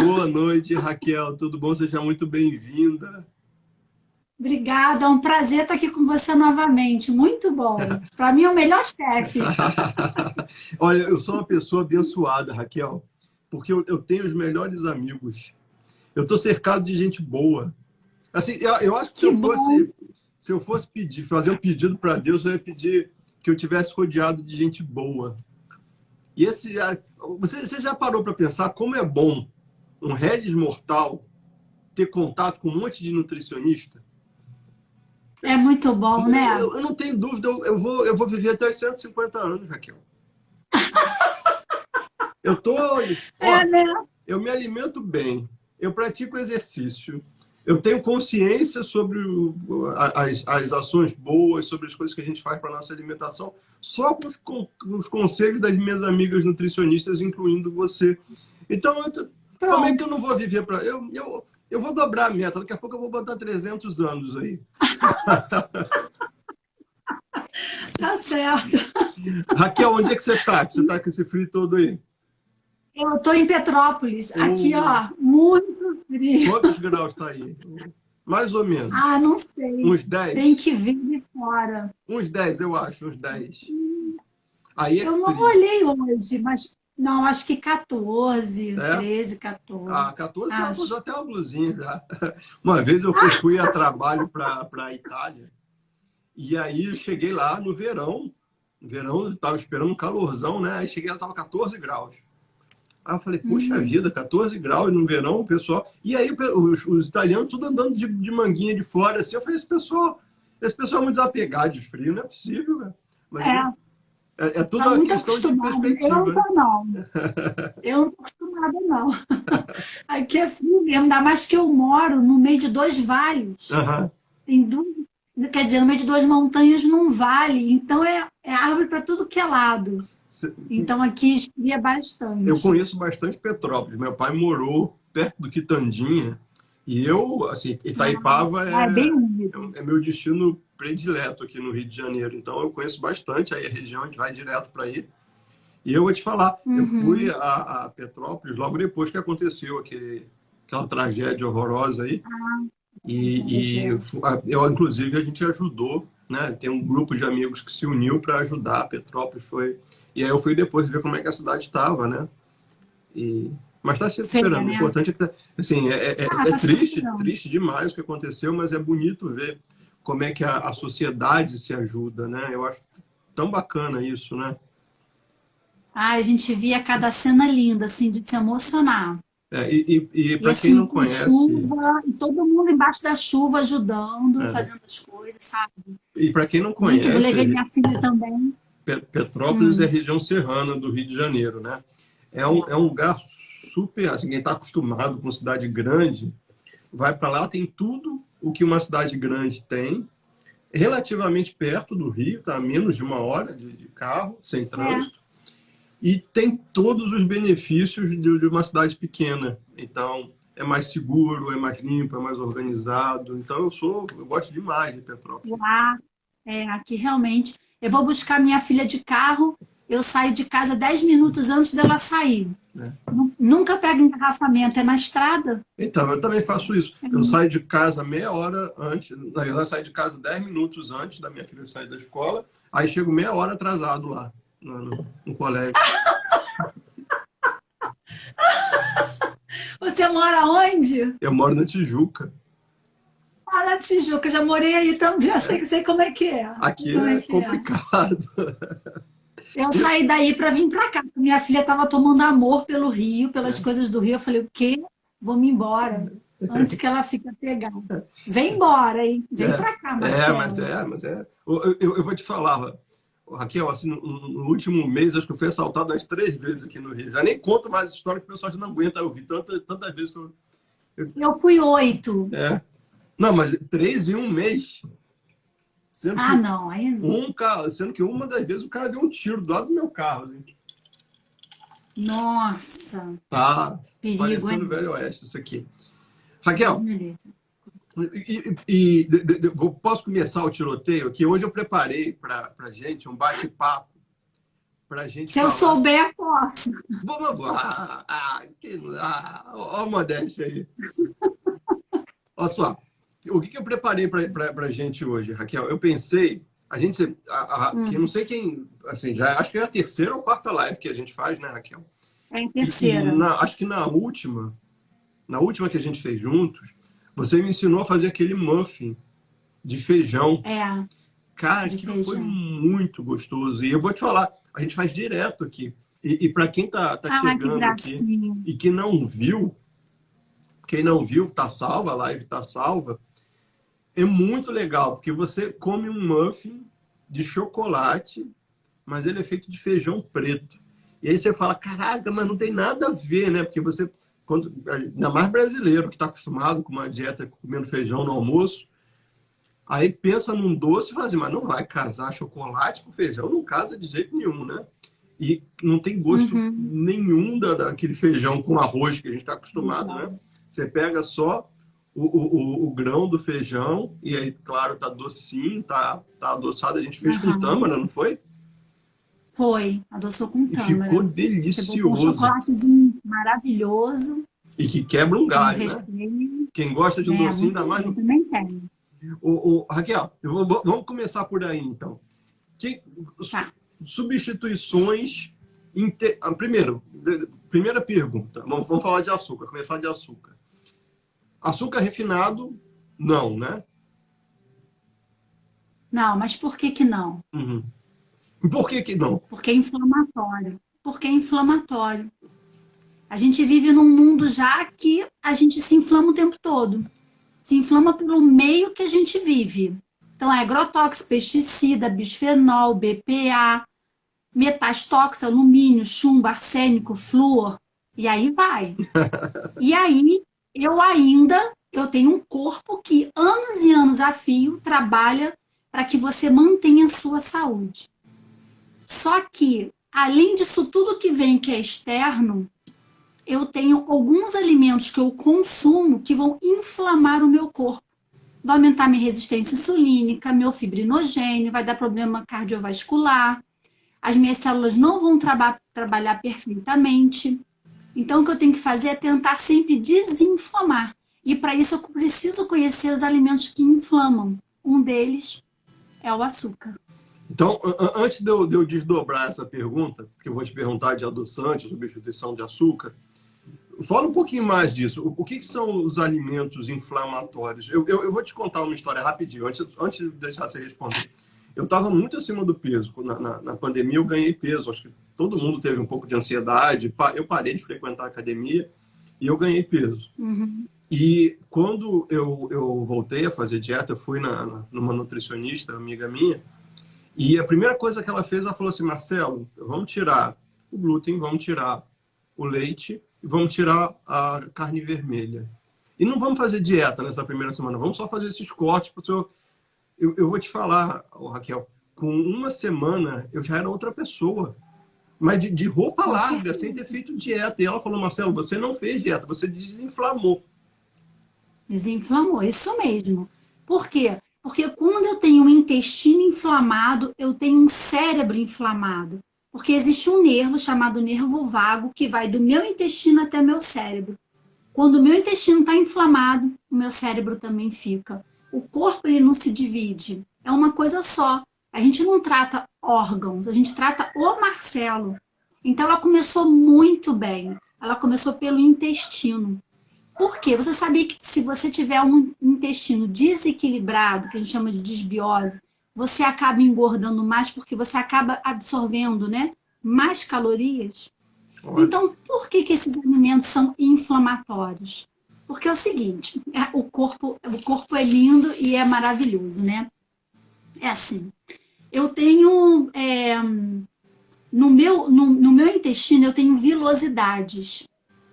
Boa noite, Raquel. Tudo bom? Seja muito bem-vinda. Obrigada, é um prazer estar aqui com você novamente. Muito bom. Para mim, é o melhor chefe. Olha, eu sou uma pessoa abençoada, Raquel, porque eu tenho os melhores amigos. Eu estou cercado de gente boa. Assim, eu acho que Que bom. se eu fosse pedir, fazer um pedido para Deus, eu ia pedir que eu tivesse rodeado de gente boa. E você já parou para pensar como é bom um Regis mortal ter contato com um monte de nutricionista? É muito bom, né? Eu não tenho dúvida, eu vou viver até os 150 anos, Raquel. Eu tô, É, ó, né? eu me alimento bem, eu pratico exercício, eu tenho consciência sobre as ações boas, sobre as coisas que a gente faz para nossa alimentação, só com os conselhos das minhas amigas nutricionistas, incluindo você. Então, como é que eu Pronto, não vou viver para. Eu vou dobrar a meta, daqui a pouco eu vou botar 300 anos aí. tá certo. Raquel, onde é que você está? Que você está com esse frio todo aí? Eu estou em Petrópolis, aqui, Ou ó, muito frio. quantos graus está aí? Mais ou menos. Ah, não sei. Uns Tem 10. que vir de fora. Uns 10, eu acho, uns 10. Aí é Eu não frio. olhei hoje, mas não, acho que 14, É? 13, 14. Ah, 14 dá para usar Acho. até uma blusinha já. Uma vez eu fui a trabalho para a Itália. E aí eu cheguei lá no verão. No verão, eu estava esperando um calorzão, né? Aí cheguei lá, estava 14 graus. Aí eu falei, puxa vida, 14 graus no verão, o pessoal. E aí os italianos tudo andando de manguinha de fora, assim. Eu falei, esse pessoal é muito desapegado de frio, não é possível, né? Mas É, é tudo tá uma muito questão de acostumado. Eu não perspectiva, né? tô, não. Eu não tô acostumada, não. Aqui é frio mesmo, ainda mais que eu moro no meio de dois vales. Aham. Tem duas, quer dizer, no meio de duas montanhas num vale. Então é árvore para tudo que é lado. Então aqui esfria Eu bastante. conheço bastante Petrópolis. Meu pai morou perto do Quitandinha. E eu, assim, Itaipava Ah, é bem úmido. é meu destino predileto aqui no Rio de Janeiro. Então eu conheço bastante aí a região, a gente vai direto para aí. E eu vou te falar, eu fui Uhum. a Petrópolis logo depois que aconteceu aquela tragédia horrorosa aí. E Tragédia. inclusive, a gente ajudou, né? Tem um grupo de amigos que se uniu para ajudar. A Petrópolis foi. E aí eu fui depois ver como é que a cidade estava, né? Mas está se Feia, recuperando. O né? importante é que assim, Ah, é tá se triste, recuperando. triste demais o que aconteceu, mas é bonito ver como é que a sociedade se ajuda, né? Eu acho tão bacana isso, né? Ah, a gente via cada cena linda, assim, de se emocionar. E E para quem assim, não com conhece, chuva, e todo mundo embaixo da chuva ajudando, é, fazendo as coisas, sabe? e para quem não Muito. Eu levei conhece, minha filha também. Petrópolis é a Hum, região serrana do Rio de Janeiro, né? É um é. lugar super, assim, quem está acostumado com cidade grande, vai para lá, tem tudo o que uma cidade grande tem, relativamente perto do Rio, tá? A menos de uma hora de carro, sem É. trânsito, e tem todos os benefícios de uma cidade pequena. Então, é mais seguro, é mais limpo, é mais organizado. Então, eu gosto demais de Petrópolis. Lá, aqui realmente. Eu vou buscar minha filha de carro, eu saio de casa 10 minutos antes dela sair. Né? Nunca pego engarrafamento, é na estrada. Então, eu também faço isso. Eu saio de casa meia hora antes, na verdade, eu saio de casa 10 minutos antes da minha filha sair da escola, aí chego meia hora atrasado lá, no colégio. Você mora onde? Eu moro na Tijuca. Ah, na Tijuca, eu já morei aí também, já Né? sei como é que é. Sei Aqui como é é que é. complicado. Eu saí daí para vir para cá. Minha filha estava tomando amor pelo Rio, pelas É. coisas do Rio. Eu falei, o quê? Vou-me embora. Antes que ela fique pegada. Vem embora, hein? Vem para cá, Marcelo. Mas é. Eu vou te falar, Raquel, assim, no último mês, acho que eu fui assaltado umas 3 vezes aqui no Rio. Já nem conto mais história que o pessoal já não aguenta ouvir tantas vezes que eu. Eu fui 8. É. Não, mas 3 em um mês. Sendo Ah, que não. Aí, sendo que uma das vezes o cara deu um tiro do lado do meu carro. Assim. nossa, Tá perigo, parecendo hein? Velho Oeste isso aqui. Deus Raquel, me livre. e, posso começar o tiroteio? Que hoje eu preparei para a gente um bate-papo. para a gente Se eu falar. souber, posso. Vamos lá. Ó a modéstia aí. Olha só, o que eu preparei para a gente hoje, Raquel? Eu pensei, a gente, que não sei quem, assim, já acho que é a terceira ou quarta live que a gente faz, né, Raquel? É a terceira. Acho que na última que a gente fez juntos, você me ensinou a fazer aquele muffin de feijão. Cara, aquilo foi muito gostoso. E eu vou te falar, a gente faz direto aqui. E para quem tá chegando aqui e que não viu, quem não viu, tá salva, a live tá salva, é muito legal, porque você come um muffin de chocolate, mas ele é feito de feijão preto. E aí você fala, caraca, mas não tem nada a ver, né? Porque você, ainda mais brasileiro, que está acostumado com uma dieta comendo feijão no almoço, aí pensa num doce e fala assim, mas não vai casar chocolate com feijão, não casa de jeito nenhum, né? E não tem gosto nenhum daquele feijão com arroz que a gente está acostumado, né? Você pega só o grão do feijão e aí, claro, tá docinho, tá adoçado. A gente fez com tâmara, não foi? Foi, adoçou com tâmara. E ficou delicioso. Um chocolatezinho maravilhoso. E que quebra um galho, né? Quem gosta de um docinho, ainda mais... Também tem. Raquel, vamos começar por aí, então. Substituições... Primeira pergunta. Vamos falar de açúcar. Começar de açúcar. Açúcar refinado, não, né? Não, mas por que não? Por que não? Porque é inflamatório. Porque é inflamatório. A gente vive num mundo já que a gente se inflama o tempo todo. Se inflama pelo meio que a gente vive. Então, é agrotóxico, pesticida, bisfenol, BPA, metais tóxicos, alumínio, chumbo, arsênico, flúor. E aí vai. E aí, eu tenho um corpo que anos e anos a fio trabalha para que você mantenha a sua saúde. Só que, além disso tudo que vem que é externo, eu tenho alguns alimentos que eu consumo que vão inflamar o meu corpo. Vai aumentar minha resistência insulínica, meu fibrinogênio, vai dar problema cardiovascular, as minhas células não vão trabalhar perfeitamente. Então, o que eu tenho que fazer é tentar sempre desinflamar. E para isso eu preciso conhecer os alimentos que inflamam. Um deles é o açúcar. Então, antes de eu desdobrar essa pergunta, que eu vou te perguntar de adoçante, substituição de açúcar, fala um pouquinho mais disso. O que são os alimentos inflamatórios? Eu vou te contar uma história rapidinho, antes de deixar você responder. Eu estava muito acima do peso. Na pandemia eu ganhei peso. Acho que todo mundo teve um pouco de ansiedade. Eu parei de frequentar a academia e eu ganhei peso. E quando eu voltei a fazer dieta, eu fui numa nutricionista, amiga minha, e a primeira coisa que ela fez, ela falou assim, Marcelo, vamos tirar o glúten, vamos tirar o leite e vamos tirar a carne vermelha. E não vamos fazer dieta nessa primeira semana, vamos só fazer esses cortes para o senhor. Eu vou te falar, Raquel, com uma semana eu já era outra pessoa. Mas de roupa larga, sem ter feito dieta. E ela falou, Marcelo, você não fez dieta, você desinflamou. Desinflamou, isso mesmo. Por quê? Porque quando eu tenho um intestino inflamado, eu tenho um cérebro inflamado. Porque existe um nervo chamado nervo vago que vai do meu intestino até meu cérebro. Quando o meu intestino está inflamado, o meu cérebro também fica. O corpo ele não se divide, é uma coisa só. A gente não trata órgãos, a gente trata o Marcelo. Então ela começou muito bem. Ela começou pelo intestino. Por quê? Você sabia que se você tiver um intestino desequilibrado, que a gente chama de disbiose, você acaba engordando mais porque você acaba absorvendo, né, mais calorias? Então, por que esses alimentos são inflamatórios? Porque é o seguinte, o corpo é lindo e é maravilhoso, né? É assim, eu tenho, no meu intestino, eu tenho vilosidades.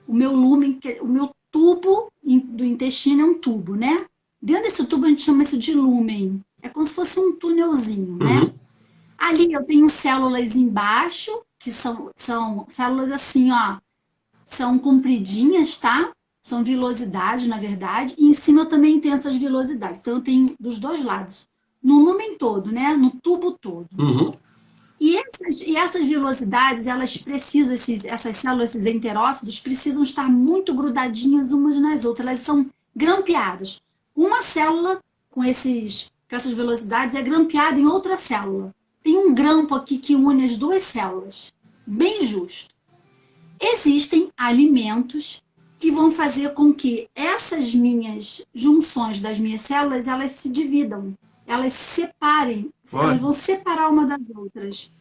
O meu lúmen, o meu tubo do intestino é um tubo, né? Dentro desse tubo a gente chama isso de lúmen. É como se fosse um túnelzinho, né? Ali eu tenho células embaixo, que são células assim, ó, são compridinhas, tá? São vilosidades, na verdade, e em cima eu também tenho essas vilosidades. Então eu tenho dos dois lados. No lúmen todo, né? No tubo todo. E essas vilosidades, elas precisam, essas células, esses enterócitos, precisam estar muito grudadinhas umas nas outras. Elas são grampeadas. Uma célula com essas velocidades é grampeada em outra célula. Tem um grampo aqui que une as duas células. Bem justo. Existem alimentos que vão fazer com que essas minhas junções das minhas células, elas se dividam, elas se separem, elas vão separar uma das outras.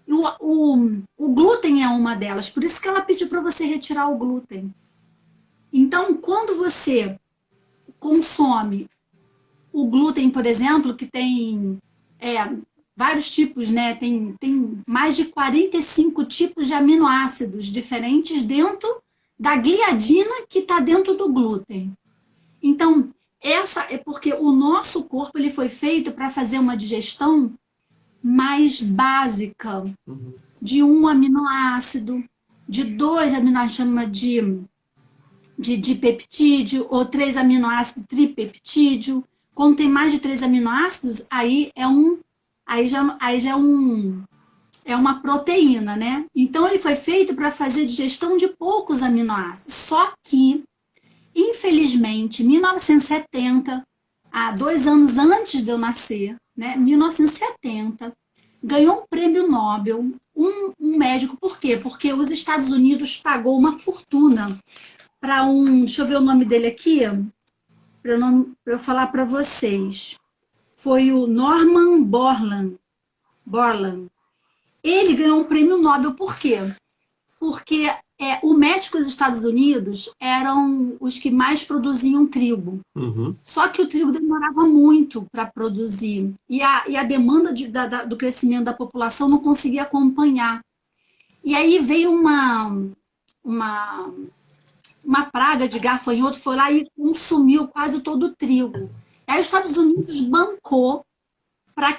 E o glúten é uma delas, por isso que ela pediu para você retirar o glúten. Então, quando você consome o glúten, por exemplo, que tem vários tipos, né? Tem mais de 45 tipos de aminoácidos diferentes dentro da gliadina que está dentro do glúten. Então, essa é porque o nosso corpo ele foi feito para fazer uma digestão mais básica de um aminoácido, de 2 aminoácidos, chama de peptídeo, ou 3 aminoácidos tripeptídeo. Quando tem mais de 3 aminoácidos, aí já é uma proteína, né? Então, ele foi feito para fazer digestão de poucos aminoácidos. Só que, infelizmente, em 1970, há 2 anos antes de eu nascer, né? 1970, ganhou um prêmio Nobel, um médico. Por quê? Porque os Estados Unidos pagou uma fortuna para deixa eu ver o nome dele aqui, para eu falar para vocês. Foi o Norman Borlaug. Ele ganhou um prêmio Nobel, por quê? Porque o México e os Estados Unidos eram os que mais produziam trigo. Só que o trigo demorava muito para produzir. E a demanda do crescimento da população não conseguia acompanhar. E aí veio uma praga de gafanhoto, foi lá e consumiu quase todo o trigo. Aí os Estados Unidos bancou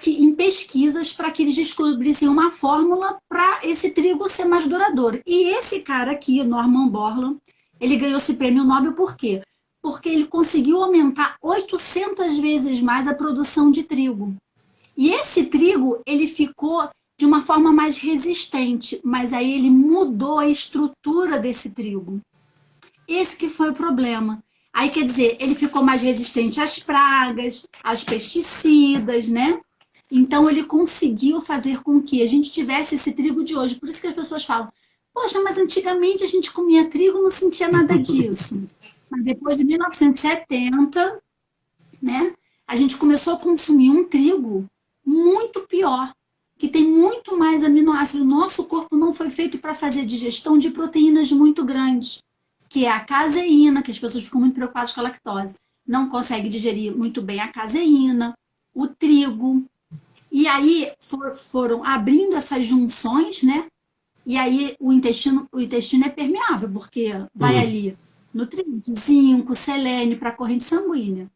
em pesquisas para que eles descobrissem uma fórmula para esse trigo ser mais duradouro. E esse cara aqui, Norman Borlaug, ele ganhou esse prêmio Nobel por quê? Porque ele conseguiu aumentar 800 vezes mais a produção de trigo. E esse trigo, ele ficou de uma forma mais resistente, mas aí ele mudou a estrutura desse trigo. Esse que foi o problema. Aí, quer dizer, ele ficou mais resistente às pragas, aos pesticidas, né? Então, ele conseguiu fazer com que a gente tivesse esse trigo de hoje. Por isso que as pessoas falam, poxa, mas antigamente a gente comia trigo e não sentia nada disso. Mas depois de 1970, né, a gente começou a consumir um trigo muito pior, que tem muito mais aminoácidos. O nosso corpo não foi feito para fazer digestão de proteínas muito grandes, que é a caseína, que as pessoas ficam muito preocupadas com a lactose. Não consegue digerir muito bem a caseína, o trigo. E aí foram abrindo essas junções, né? E aí o intestino é permeável, porque vai ali nutrientes, zinco, selênio para a corrente sanguínea.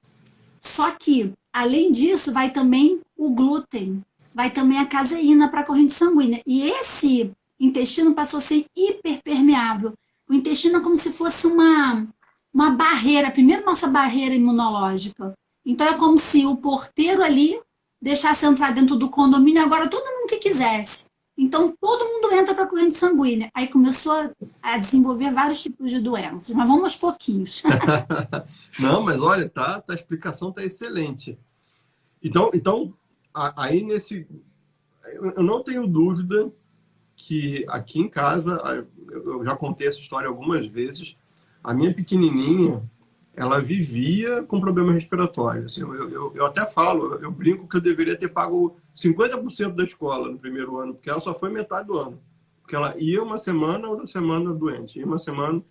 Só que, além disso, vai também o glúten, vai também a caseína para a corrente sanguínea. E esse intestino passou a ser hiperpermeável. O intestino é como se fosse uma barreira, primeiro nossa barreira imunológica. Então é como se o porteiro ali deixasse entrar dentro do condomínio, agora todo mundo que quisesse. Então todo mundo entra para a corrente sanguínea. Aí começou a desenvolver vários tipos de doenças, mas vamos aos pouquinhos. Não, mas olha, a explicação está excelente. Então, aí eu não tenho dúvida que aqui em casa, eu já contei essa história algumas vezes, a minha pequenininha, ela vivia com problema respiratório. Assim, eu até falo, eu brinco que eu deveria ter pago 50% da escola no primeiro ano, porque ela só foi metade do ano. Porque ela ia uma semana, outra semana doente, ia uma semana.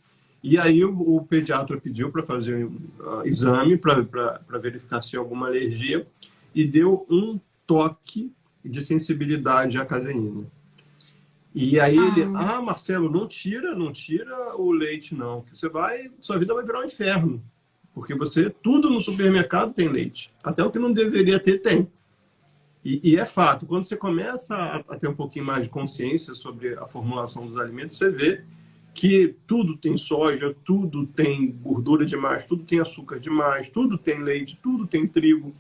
E aí o pediatra pediu para fazer um exame para verificar se tinha alguma alergia e deu um toque de sensibilidade à caseína. E aí Marcelo, não tira o leite não, que sua vida vai virar um inferno, porque tudo no supermercado tem leite, até o que não deveria ter tem. E é fato, quando você começa a ter um pouquinho mais de consciência sobre a formulação dos alimentos, você vê que tudo tem soja, tudo tem gordura demais, tudo tem açúcar demais, tudo tem leite, tudo tem trigo.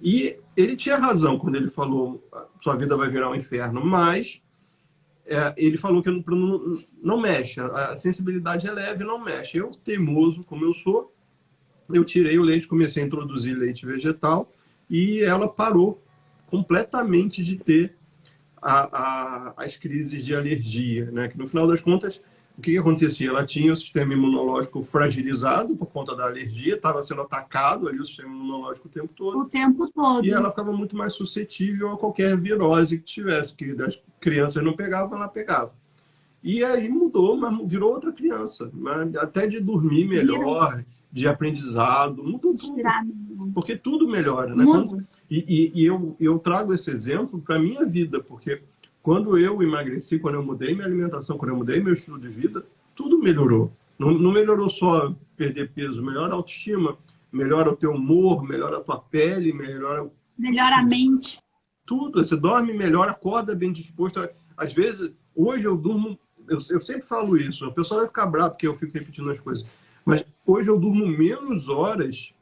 E ele tinha razão quando ele falou sua vida vai virar um inferno, mas ele falou que não mexe, a sensibilidade é leve, não mexe. Eu, teimoso como eu sou, eu tirei o leite, comecei a introduzir leite vegetal e ela parou completamente de ter as crises de alergia, né? Que no final das contas, o que acontecia? Ela tinha o sistema imunológico fragilizado por conta da alergia, estava sendo atacado ali o sistema imunológico o tempo todo. O tempo todo. E ela ficava muito mais suscetível a qualquer virose que tivesse, que das crianças não pegavam, ela pegava. E aí mudou, mas virou outra criança. Né? Até de dormir melhor, de aprendizado, mudou tudo. Porque tudo melhora, né? E eu trago esse exemplo para a minha vida, porque quando eu emagreci, quando eu mudei minha alimentação, quando eu mudei meu estilo de vida, tudo melhorou. Não melhorou só perder peso, melhora a autoestima, melhora o teu humor, melhora a tua pele, melhora a mente. Tudo. Você dorme melhor, acorda bem disposto. Às vezes, hoje eu durmo... Eu sempre falo isso. A pessoa vai ficar brava porque eu fico repetindo as coisas. Mas hoje eu durmo menos horas,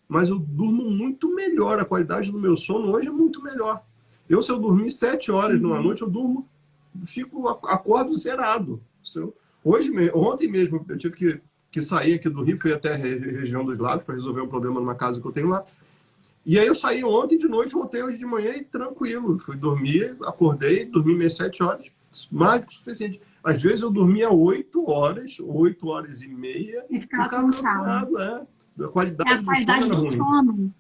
mas eu durmo muito melhor. A qualidade do meu sono hoje é muito melhor. Se eu dormir 7 horas numa noite, eu durmo, acordo zerado. Ontem mesmo, eu tive que sair aqui do Rio, fui até a região dos lagos para resolver um problema numa casa que eu tenho lá. E aí eu saí ontem de noite, voltei hoje de manhã e tranquilo. Fui dormir, acordei, dormi minhas 7 horas, mais do que o suficiente. Às vezes eu dormia 8 horas, 8 horas e meia. E ficava cansado. A qualidade do sono.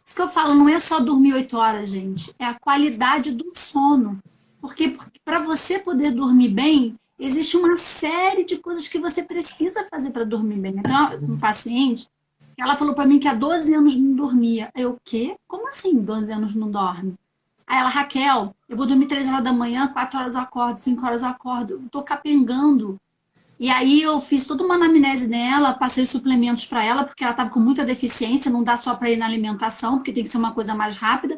Isso que eu falo, não é só dormir 8 horas, gente. É a qualidade do sono. Porque para você poder dormir bem, existe uma série de coisas que você precisa fazer para dormir bem. Então, um paciente, ela falou para mim que há 12 anos não dormia. Eu, o quê? Como assim 12 anos não dorme? Aí ela, Raquel, eu vou dormir 3 horas da manhã, 4 horas eu acordo, 5 horas eu acordo. Eu tô capengando. E aí eu fiz toda uma anamnese nela, passei suplementos para ela, porque ela estava com muita deficiência, não dá só para ir na alimentação, porque tem que ser uma coisa mais rápida.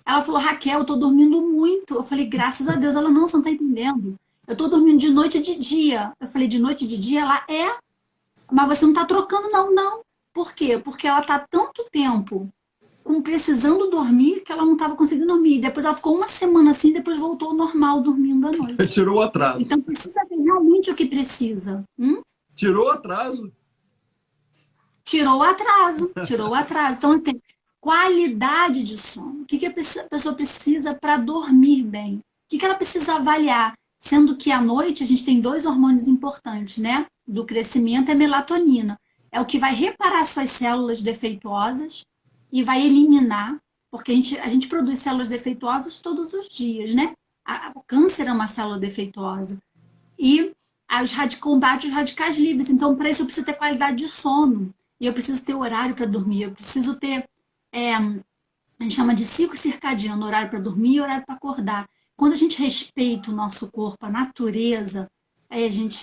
Ela falou, Raquel, eu tô dormindo muito. Eu falei, graças a Deus. Ela, não, você não tá entendendo. Eu tô dormindo de noite e de dia. Eu falei, de noite e de dia? Ela, mas você não tá trocando, não, não. Por quê? Porque ela tá tanto tempo precisando dormir que ela não estava conseguindo dormir. Depois ela ficou uma semana assim, depois voltou ao normal, dormindo à noite. Tirou o atraso. Então precisa ver realmente o que precisa. Tirou o atraso. Tirou o atraso. Então tem qualidade de sono. O que a pessoa precisa para dormir bem? O que ela precisa avaliar? Sendo que à noite a gente tem 2 hormônios importantes, né? Do crescimento é melatonina. É o que vai reparar suas células defeituosas e vai eliminar, porque a gente produz células defeituosas todos os dias, né? O câncer é uma célula defeituosa. E combate os radicais livres. Então, para isso, eu preciso ter qualidade de sono. E eu preciso ter horário para dormir. Eu preciso ter, a gente chama de ciclo circadiano, horário para dormir e horário para acordar. Quando a gente respeita o nosso corpo, a natureza, aí a gente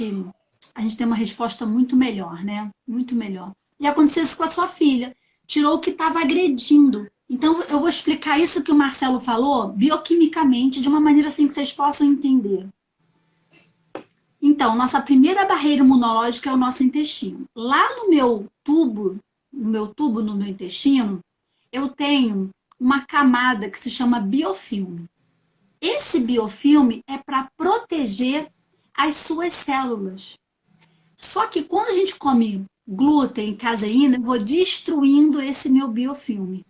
tem uma resposta muito melhor, né? Muito melhor. E aconteceu isso com a sua filha. Tirou o que estava agredindo. Então, eu vou explicar isso que o Marcelo falou bioquimicamente, de uma maneira assim que vocês possam entender. Então, nossa primeira barreira imunológica é o nosso intestino. Lá no meu tubo no meu intestino, eu tenho uma camada que se chama biofilme. Esse biofilme é para proteger as suas células. Só que quando a gente come glúten, caseína, eu vou destruindo esse meu biofilme.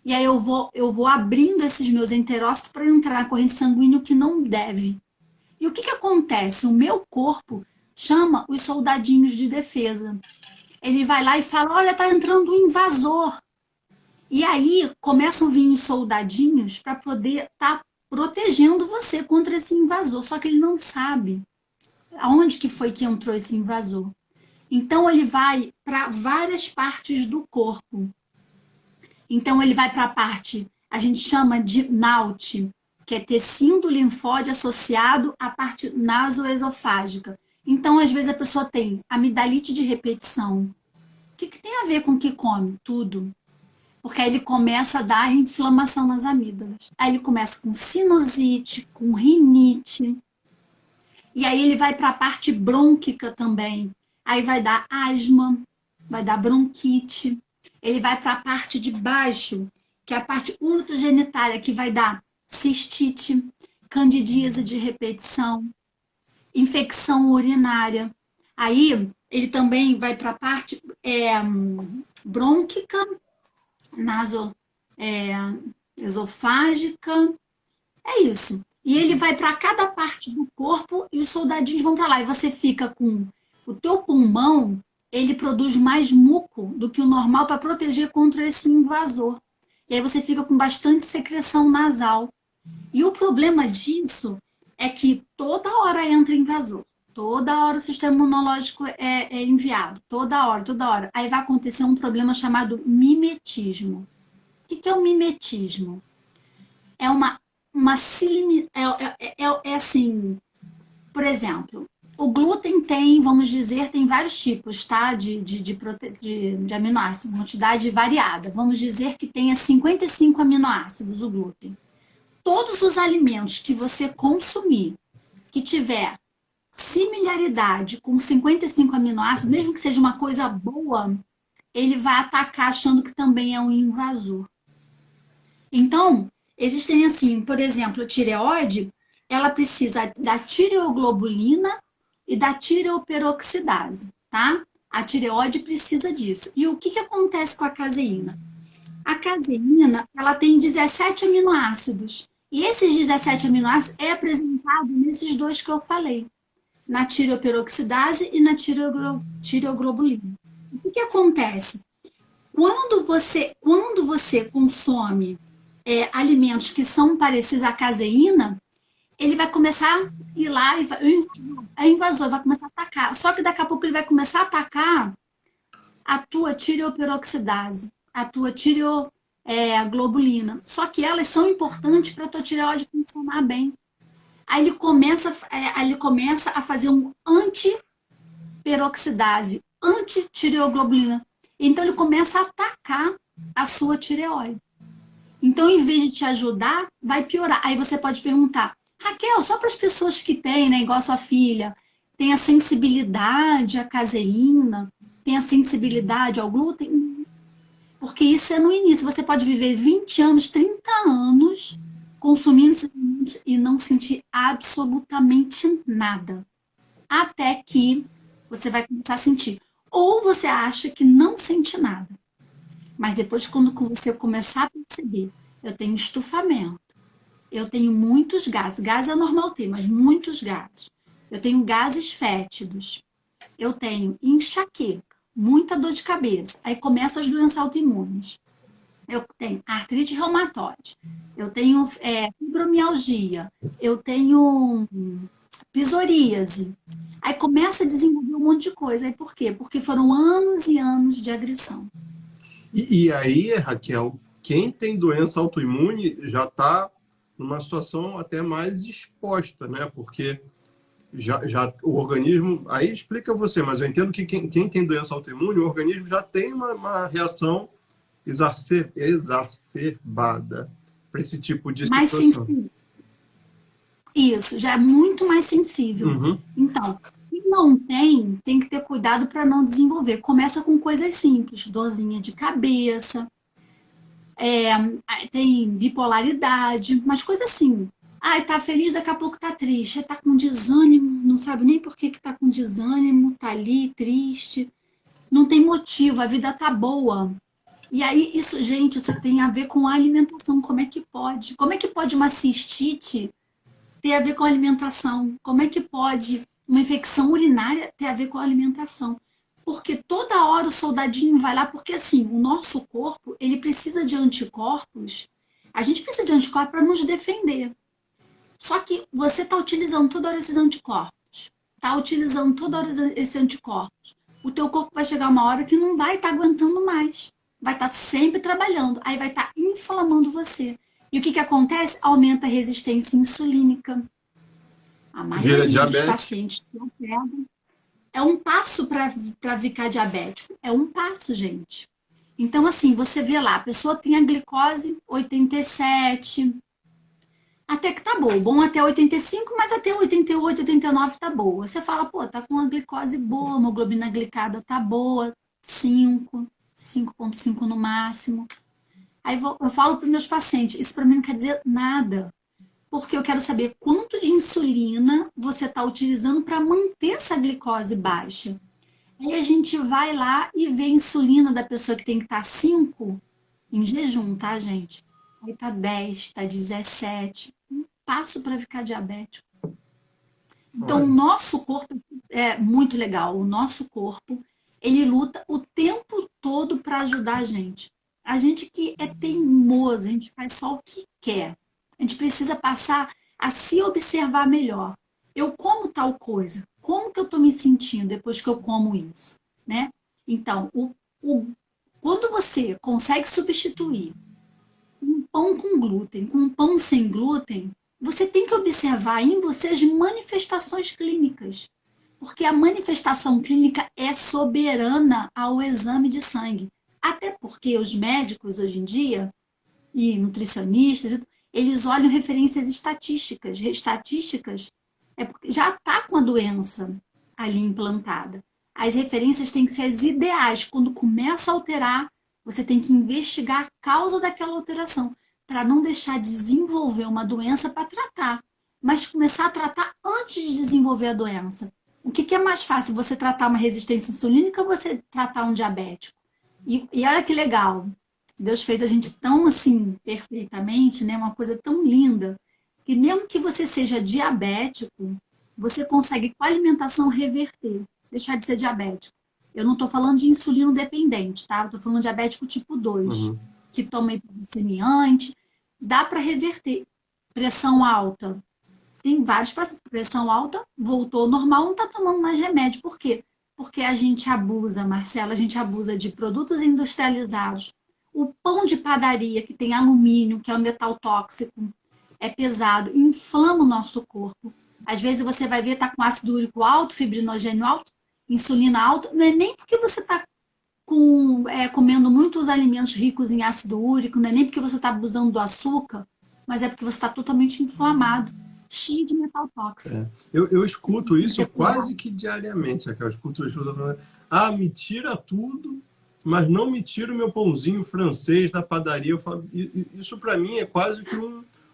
E aí eu vou abrindo esses meus enterócitos para entrar na corrente sanguínea, o que não deve. E o que acontece? O meu corpo chama os soldadinhos de defesa. Ele vai lá e fala, olha, tá entrando um invasor. E aí começam a vir os soldadinhos para poder estar protegendo você contra esse invasor. Só que ele não sabe aonde que foi que entrou esse invasor. Então, ele vai para várias partes do corpo. Então, ele vai para a parte, a gente chama de NALT, que é tecido linfóide associado à parte nasoesofágica. Então, às vezes, a pessoa tem amidalite de repetição. O que tem a ver com o que come? Tudo. Porque aí ele começa a dar inflamação nas amígdalas. Aí ele começa com sinusite, com rinite. E aí ele vai para a parte brônquica também. Aí vai dar asma, vai dar bronquite. Ele vai para a parte de baixo que é a parte urogenitária, que vai dar cistite, candidíase de repetição, infecção urinária. Aí, ele também vai para a parte brônquica, esofágica, é isso. E ele vai para cada parte do corpo e os soldadinhos vão para lá. E você fica com o teu pulmão, ele produz mais muco do que o normal para proteger contra esse invasor. E aí você fica com bastante secreção nasal. E o problema disso é que toda hora entra invasor. Toda hora o sistema imunológico é enviado. Toda hora, toda hora. Aí vai acontecer um problema chamado mimetismo. O que é o mimetismo? É assim, por exemplo, o glúten tem, vamos dizer, tem vários tipos, tá? De aminoácidos, quantidade variada. Vamos dizer que tenha 55 aminoácidos o glúten. Todos os alimentos que você consumir, que tiver similaridade com 55 aminoácidos, mesmo que seja uma coisa boa, ele vai atacar achando que também é um invasor. Então, existem assim, por exemplo, a tireoide, ela precisa da tireoglobulina e da tireoperoxidase, tá? A tireoide precisa disso. E o que acontece com a caseína? A caseína, ela tem 17 aminoácidos. E esses 17 aminoácidos é apresentado nesses dois que eu falei, na tireoperoxidase e na tireoglobulina. O que acontece? Quando você consome alimentos que são parecidos à caseína, ele vai começar a ir lá e a invasor vai começar a atacar. Só que daqui a pouco ele vai começar a atacar a tua tireoperoxidase, a tua tireoglobulina. Só que elas são importantes para a tua tireoide funcionar bem. Aí ele começa a fazer um antiperoxidase, antitireoglobulina. Então ele começa a atacar a sua tireoide. Então, em vez de te ajudar, vai piorar. Aí você pode perguntar, Raquel, só para as pessoas que têm, né, igual a sua filha, tem a sensibilidade à caseína, tem a sensibilidade ao glúten? Porque isso é no início. Você pode viver 20 anos, 30 anos consumindo esses alimentos e não sentir absolutamente nada. Até que você vai começar a sentir. Ou você acha que não sente nada. Mas depois, quando você começar a perceber, eu tenho estufamento, eu tenho muitos gases. Gás é normal ter, mas muitos gases. Eu tenho gases fétidos. Eu tenho enxaqueca, muita dor de cabeça. Aí começam as doenças autoimunes. Eu tenho artrite reumatoide. Eu tenho fibromialgia. Eu tenho psoríase. Aí começa a desenvolver um monte de coisa. Aí por quê? Porque foram anos e anos de agressão. E aí, Raquel, quem tem doença autoimune já está numa situação até mais exposta, né? Porque já o organismo... Aí explica você, mas eu entendo que quem tem doença autoimune, o organismo já tem uma reação exacerbada para esse tipo de mais situação. Sensível. Isso, já é muito mais sensível. Uhum. Então, se não tem que ter cuidado para não desenvolver. Começa com coisas simples, dorzinha de cabeça, tem bipolaridade, mas coisa assim. Tá feliz, daqui a pouco tá triste, tá com desânimo, não sabe nem por que tá com desânimo, tá ali triste, não tem motivo, a vida tá boa. E aí, isso, gente, isso tem a ver com a alimentação. Como é que pode? Como é que pode uma cistite ter a ver com a alimentação? Como é que pode uma infecção urinária ter a ver com a alimentação? Porque toda hora o soldadinho vai lá, porque assim, o nosso corpo, ele precisa de anticorpos. A gente precisa de anticorpos para nos defender. Só que você está utilizando toda hora esses anticorpos. Está utilizando toda hora esses anticorpos. O teu corpo vai chegar uma hora que não vai estar aguentando mais. Vai estar sempre trabalhando. Aí vai estar inflamando você. E o que acontece? Aumenta a resistência insulínica. A maioria dos pacientes que eu pego é um passo para ficar diabético. É um passo, gente. Então, assim, você vê lá, a pessoa tem a glicose 87, até que tá boa. Bom até 85, mas até 88, 89 tá boa. Você fala, pô, tá com a glicose boa, a hemoglobina glicada tá boa, 5,5 no máximo. Aí eu falo para os meus pacientes, isso para mim não quer dizer nada, porque eu quero saber quanto de insulina você está utilizando para manter essa glicose baixa. Aí a gente vai lá e vê a insulina da pessoa que tem que estar 5 em jejum, tá, gente? Aí tá 10, tá 17. Um passo para ficar diabético. Então, o Olha, nosso corpo é muito legal. O nosso corpo, ele luta o tempo todo para ajudar a gente. A gente que é teimoso, a gente faz só o que quer. A gente precisa passar a se observar melhor. Eu como tal coisa. Como que eu estou me sentindo depois que eu como isso, né? Então, quando você consegue substituir um pão com glúten com um pão sem glúten, você tem que observar em você as manifestações clínicas, porque a manifestação clínica é soberana ao exame de sangue. Até porque os médicos hoje em dia, e nutricionistas, eles olham referências estatísticas. Estatísticas é porque já está com a doença ali implantada. As referências têm que ser as ideais. Quando começa a alterar, você tem que investigar a causa daquela alteração, para não deixar desenvolver uma doença para tratar, mas começar a tratar antes de desenvolver a doença. O que é mais fácil, você tratar uma resistência insulínica ou você tratar um diabético? E olha que legal, Deus fez a gente tão assim, perfeitamente, né? Uma coisa tão linda, que mesmo que você seja diabético, você consegue com a alimentação reverter, deixar de ser diabético. Eu não estou falando de insulino dependente, tá? Estou falando de diabético tipo 2, uhum. que toma hipoglicemiante, dá para reverter. Pressão alta, tem vários pacientes. Pressão alta, voltou ao normal, não está tomando mais remédio. Por quê? Porque a gente abusa, Marcela, a gente abusa de produtos industrializados. O pão de padaria, que tem alumínio, que é um metal tóxico, é pesado, inflama o nosso corpo. Às vezes você vai ver, está com ácido úrico alto, fibrinogênio alto, insulina alta. Não é nem porque você está comendo muitos alimentos ricos em ácido úrico, não é nem porque você está abusando do açúcar, mas é porque você está totalmente inflamado, cheio de metal tóxico. Eu escuto Tem que isso ter cuidado. quase que diariamente. Eu escuto as pessoas falando, ah, me tira tudo, mas não me tira o meu pãozinho francês da padaria. Eu falo, isso para mim é quase que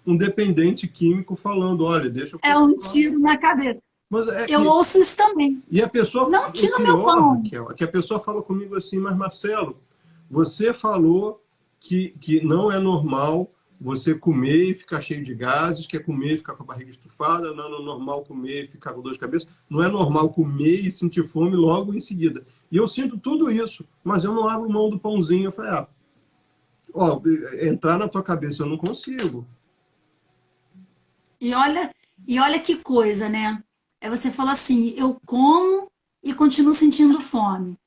um dependente químico falando, olha, deixa eu É um continuar. tiro na cabeça. Mas Eu ouço isso também. e a pessoa, Não o tira meu pior, pão. Raquel, é que a pessoa falou comigo assim, mas Marcelo, você falou que não é normal você comer e ficar cheio de gases, que é comer e ficar com a barriga estufada, não é normal comer e ficar com dor de cabeça, não é normal comer e sentir fome logo em seguida. E eu sinto tudo isso, mas eu não abro mão do pãozinho. Eu falei, ó, entrar na tua cabeça eu não consigo. E olha que coisa, né? É você fala assim, eu como e continuo sentindo fome.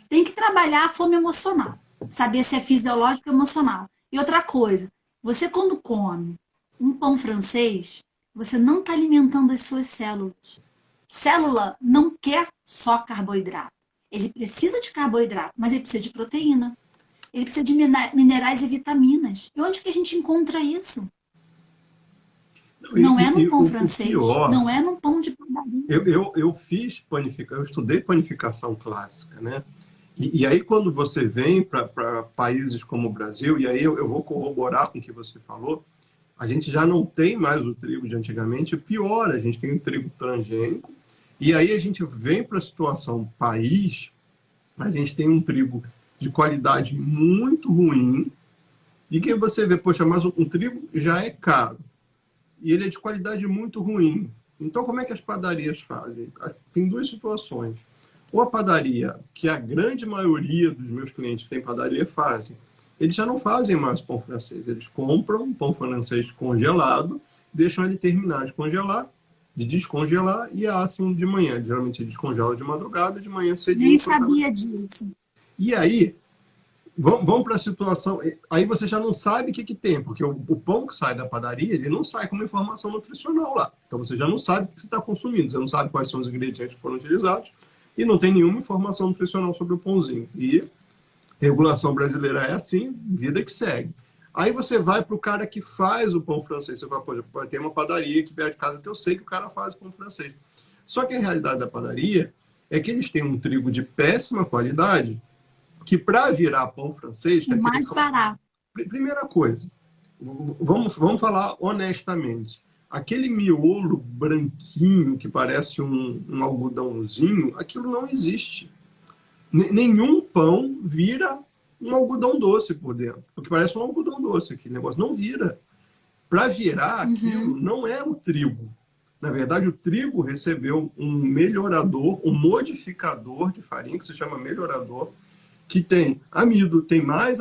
Tem que trabalhar a fome emocional, saber se é fisiológico ou emocional. E outra coisa, você quando come um pão francês, você não está alimentando as suas células. Célula não quer só carboidrato. Ele precisa de carboidrato, mas ele precisa de proteína. Ele precisa de minerais e vitaminas. E onde que a gente encontra isso? Não é no pão O francês, pior, não é no pão de padaria. eu fiz panificação, eu estudei panificação clássica, né? E aí, quando você vem para países como o Brasil, e aí eu vou corroborar com o que você falou, a gente já não tem mais o trigo de antigamente, pior, a gente tem o trigo transgênico, e aí a gente vem para a situação país, a gente tem um trigo de qualidade muito ruim, e que você vê, poxa, mas um trigo já é caro, e ele é de qualidade muito ruim. Então, como é que as padarias fazem? Tem duas situações. Ou a padaria, que a grande maioria dos meus clientes que tem padaria fazem, eles já não fazem mais pão francês. Eles compram um pão francês congelado, deixam ele terminar de congelar, de descongelar e assam de manhã. Geralmente eles descongelam de madrugada, de manhã Nem cedinho. sabia disso. E aí, vamos para a situação. Aí você já não sabe o que tem, porque o pão que sai da padaria, ele não sai com uma informação nutricional lá. Então você já não sabe o que você está consumindo, você não sabe quais são os ingredientes que foram utilizados e não tem nenhuma informação nutricional sobre o pãozinho. E regulação brasileira é assim, vida que segue. Aí você vai para o cara que faz o pão francês. Você fala, pô, tem uma padaria aqui perto de casa que eu sei que o cara faz pão francês. Só que a realidade da padaria é que eles têm um trigo de péssima qualidade que para virar pão francês, É mais barato. Primeira coisa, vamos falar honestamente. Aquele miolo branquinho que parece um algodãozinho, aquilo não existe. Nenhum pão vira um algodão doce por dentro, porque parece um algodão doce aquele negócio. Não vira. Para virar aquilo, não é o trigo. Na verdade, o trigo recebeu um melhorador, um modificador de farinha, que se chama melhorador, que tem amido, tem mais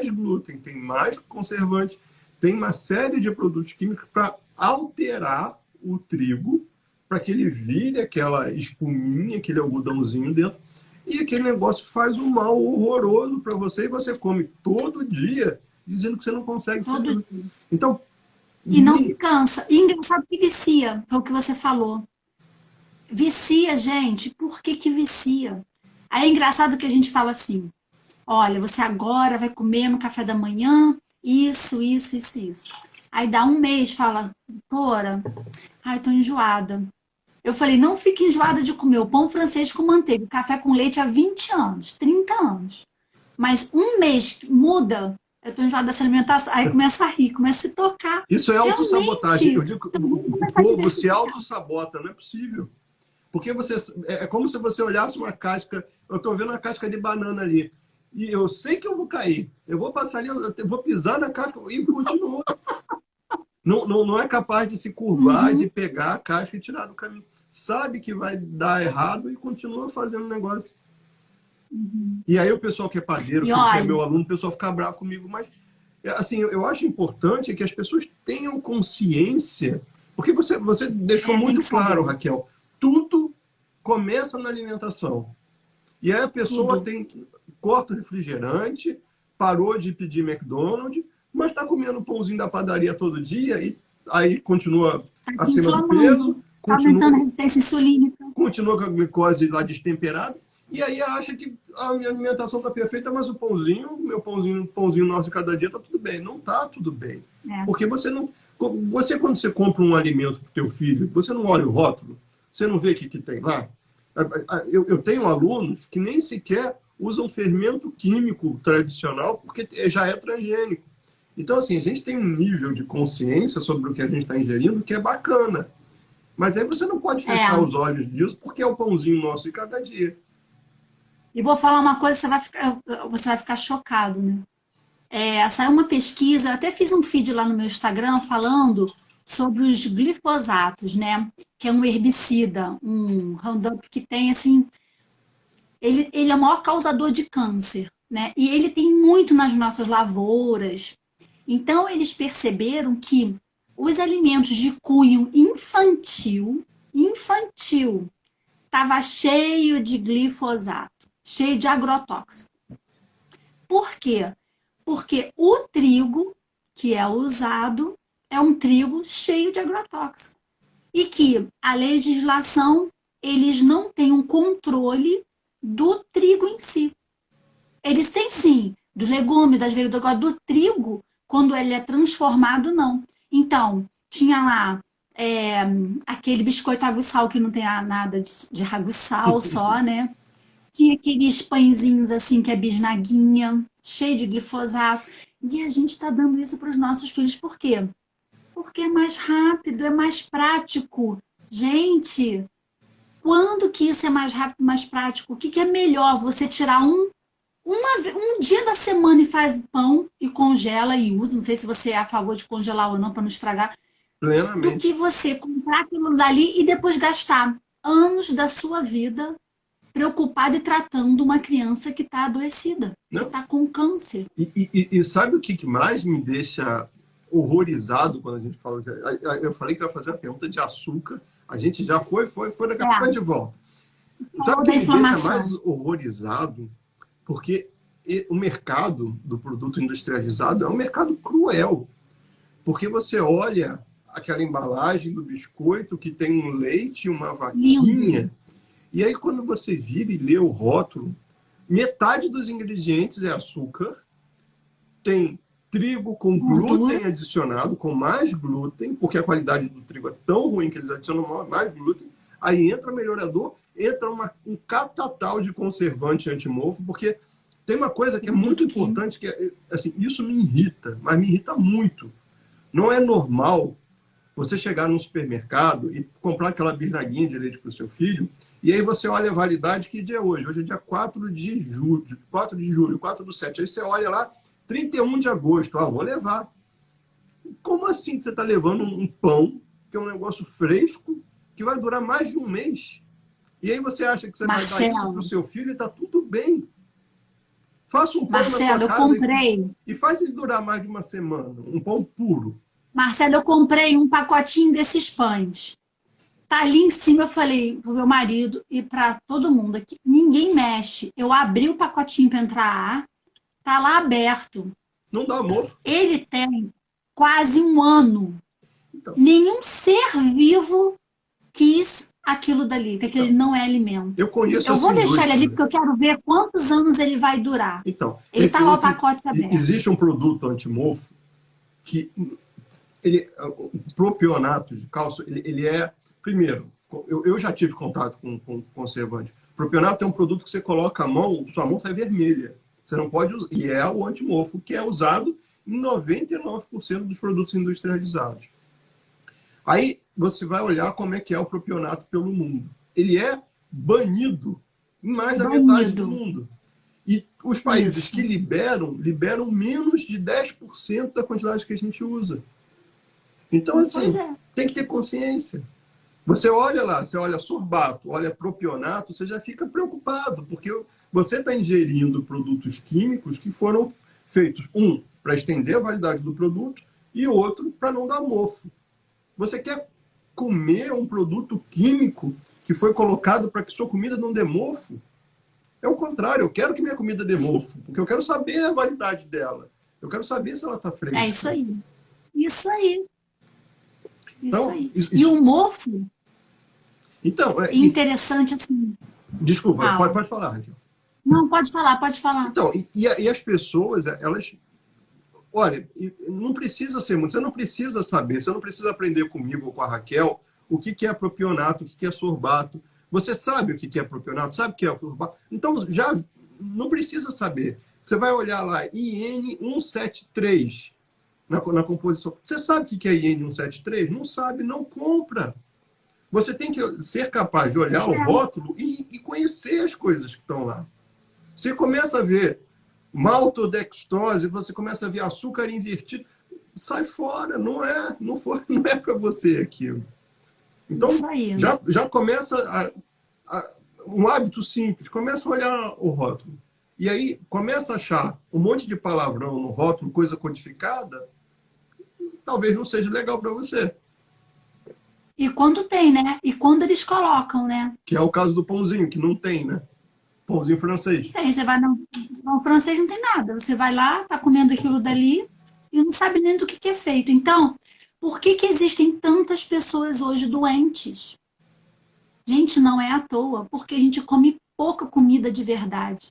glúten, tem mais conservante, tem uma série de produtos químicos para alterar o trigo, para que ele vire aquela espuminha, aquele algodãozinho dentro, e aquele negócio faz um mal horroroso para você, e você come todo dia, dizendo que você não consegue ser. Então, e não se cansa. E engraçado que vicia, foi o que você falou. Vicia, gente. Por que que vicia? Aí é engraçado que a gente fala assim, olha, você agora vai comer no café da manhã isso. Aí dá um mês, fala, doutora, ai, tô enjoada. Eu falei, não fique enjoada de comer o pão francês com manteiga, café com leite há 20 anos, 30 anos. Mas um mês muda, eu tô enjoada dessa alimentação, aí começa a rir, começa a se tocar. Isso é autossabotagem. Eu digo, o povo se autossabota, não é possível. Porque é como se você olhasse uma casca, eu estou vendo uma casca de banana ali, e eu sei que eu vou cair, eu vou passar ali, eu vou pisar na casca e continua. Não é capaz de se curvar, de pegar a casca e tirar do caminho. Sabe que vai dar errado e continua fazendo o negócio. E aí o pessoal que é padeiro, que é meu aluno, o pessoal fica bravo comigo, mas assim, eu acho importante que as pessoas tenham consciência, porque você deixou muito claro, Raquel, tudo começa na alimentação. E aí a pessoa corta refrigerante, parou de pedir McDonald's, mas está comendo pãozinho da padaria todo dia e aí continua acima do peso, aumentando a resistência insulínica, continua com a glicose lá destemperada, e aí acha que a minha alimentação está perfeita, mas o meu pãozinho nosso de cada dia está tudo bem. Não está tudo bem. Porque quando você compra um alimento para o teu filho, você não olha o rótulo, você não vê o que tem lá. Eu tenho alunos que nem sequer usam fermento químico tradicional, porque já é transgênico. Então, assim, a gente tem um nível de consciência sobre o que a gente está ingerindo que é bacana. Mas aí você não pode fechar os olhos disso, porque é o pãozinho nosso de cada dia. E vou falar uma coisa, você vai ficar chocado, né? Saiu uma pesquisa, eu até fiz um feed lá no meu Instagram falando sobre os glifosatos, né? Que é um herbicida, um Roundup que tem, assim... Ele é o maior causador de câncer, né? E ele tem muito nas nossas lavouras. Então, eles perceberam que os alimentos de cunho infantil, estava cheio de glifosato, cheio de agrotóxico. Por quê? Porque o trigo que é usado é um trigo cheio de agrotóxico. E que a legislação, eles não têm um controle do trigo em si. Eles têm sim, dos legumes, das verduras, agora do trigo, quando ele é transformado, não. Então, tinha lá aquele biscoito água e sal que não tem nada de água e sal só, né? Tinha aqueles pãezinhos assim que é bisnaguinha, cheio de glifosato. E a gente está dando isso para os nossos filhos. Por quê? Porque é mais rápido, é mais prático. Gente, quando que isso é mais rápido, mais prático? O que é melhor? Você tirar um dia da semana e faz pão e congela e usa. Não sei se você é a favor de congelar ou não para não estragar. Plenamente. Do que você comprar aquilo dali e depois gastar anos da sua vida preocupada e tratando uma criança que está adoecida, que está com câncer. E sabe o que mais me deixa horrorizado quando a gente fala? Eu falei que ia fazer a pergunta de açúcar. A gente já foi daqui a pouco de volta. Sabe o que me deixa mais horrorizado? Porque o mercado do produto industrializado é um mercado cruel. Porque você olha aquela embalagem do biscoito que tem um leite, uma vaquinha, e aí quando você vira e lê o rótulo, metade dos ingredientes é açúcar, tem trigo com glúten adicionado, com mais glúten, porque a qualidade do trigo é tão ruim que eles adicionam mais glúten, aí entra melhorador, entra um catatal de conservante antimofo, porque tem uma coisa que é Produto muito químico. importante, que é, assim, isso me irrita, mas me irrita muito. Não é normal você chegar num supermercado e comprar aquela bisnaguinha de leite para o seu filho, e aí você olha a validade, que dia é hoje? Hoje é dia 4 de julho, 4/7. Aí você olha lá, 31 de agosto. Ah, vou levar. Como assim que você está levando um pão, que é um negócio fresco, que vai durar mais de um mês? E aí você acha que você vai dar isso para o Marcelo, seu filho e está tudo bem. Faça um pão na tua Marcelo, eu casa comprei. e faz ele durar mais de uma semana. Um pão puro. Marcelo, eu comprei um pacotinho desses pães. Tá ali em cima, eu falei pro meu marido e para todo mundo aqui, ninguém mexe. Eu abri o pacotinho para entrar ar, tá lá aberto. Não dá amor. Ele tem quase um ano. Então, Nenhum ser vivo quis aquilo dali, porque aquele então, não é alimento. eu conheço Eu essa vou deixar ele ali indústria. porque eu quero ver quantos anos ele vai durar. Então, Ele tá lá o pacote aberto. existe um produto antimofo que o propionato de cálcio, ele é, primeiro, eu já tive contato com conservante. Propionato é um produto que você coloca a mão, sua mão sai vermelha. Você não pode usar, e é o antimofo, que é usado em 99% dos produtos industrializados. Aí você vai olhar como é que é o propionato pelo mundo. Ele é banido em mais da metade do mundo. E os países Isso. que liberam menos de 10% da quantidade que a gente usa. Então, assim, tem que ter consciência. Você olha lá, você olha sorbato, olha propionato, você já fica preocupado, porque você está ingerindo produtos químicos que foram feitos, um, para estender a validade do produto, e outro, para não dar mofo. Você quer comer um produto químico que foi colocado para que sua comida não dê mofo? É o contrário, eu quero que minha comida dê mofo, porque eu quero saber a validade dela. Eu quero saber se ela está fresca. É isso aí. Isso aí. Então, E o mofo então, é interessante assim. Desculpa, pode falar, Raquel. Não, pode falar, pode falar. Então, e as pessoas, elas... Olha, não precisa ser muito, você não precisa saber, você não precisa aprender comigo ou com a Raquel o que é propionato, o que é sorbato. Você sabe o que é propionato, sabe o que é sorbato? Então, já não precisa saber. Você vai olhar lá, IN 173 na composição. Você sabe o que é IN 173? Não sabe, não compra. Você tem que ser capaz de olhar o rótulo e conhecer as coisas que estão lá. Você começa a ver maltodextrose, você começa a ver açúcar invertido, sai fora, não é para você aquilo. Então, já começa um hábito simples, começa a olhar o rótulo. E aí começa a achar um monte de palavrão no rótulo, coisa codificada, talvez não seja legal para você. E quando tem, né? E quando eles colocam, né? Que é o caso do pãozinho, que não tem, né? Pãozinho francês. Tem, você vai no francês não tem nada. Você vai lá, tá comendo aquilo dali e não sabe nem do que é feito. Então, por que existem tantas pessoas hoje doentes? Gente, não é à toa, porque a gente come pouca comida de verdade.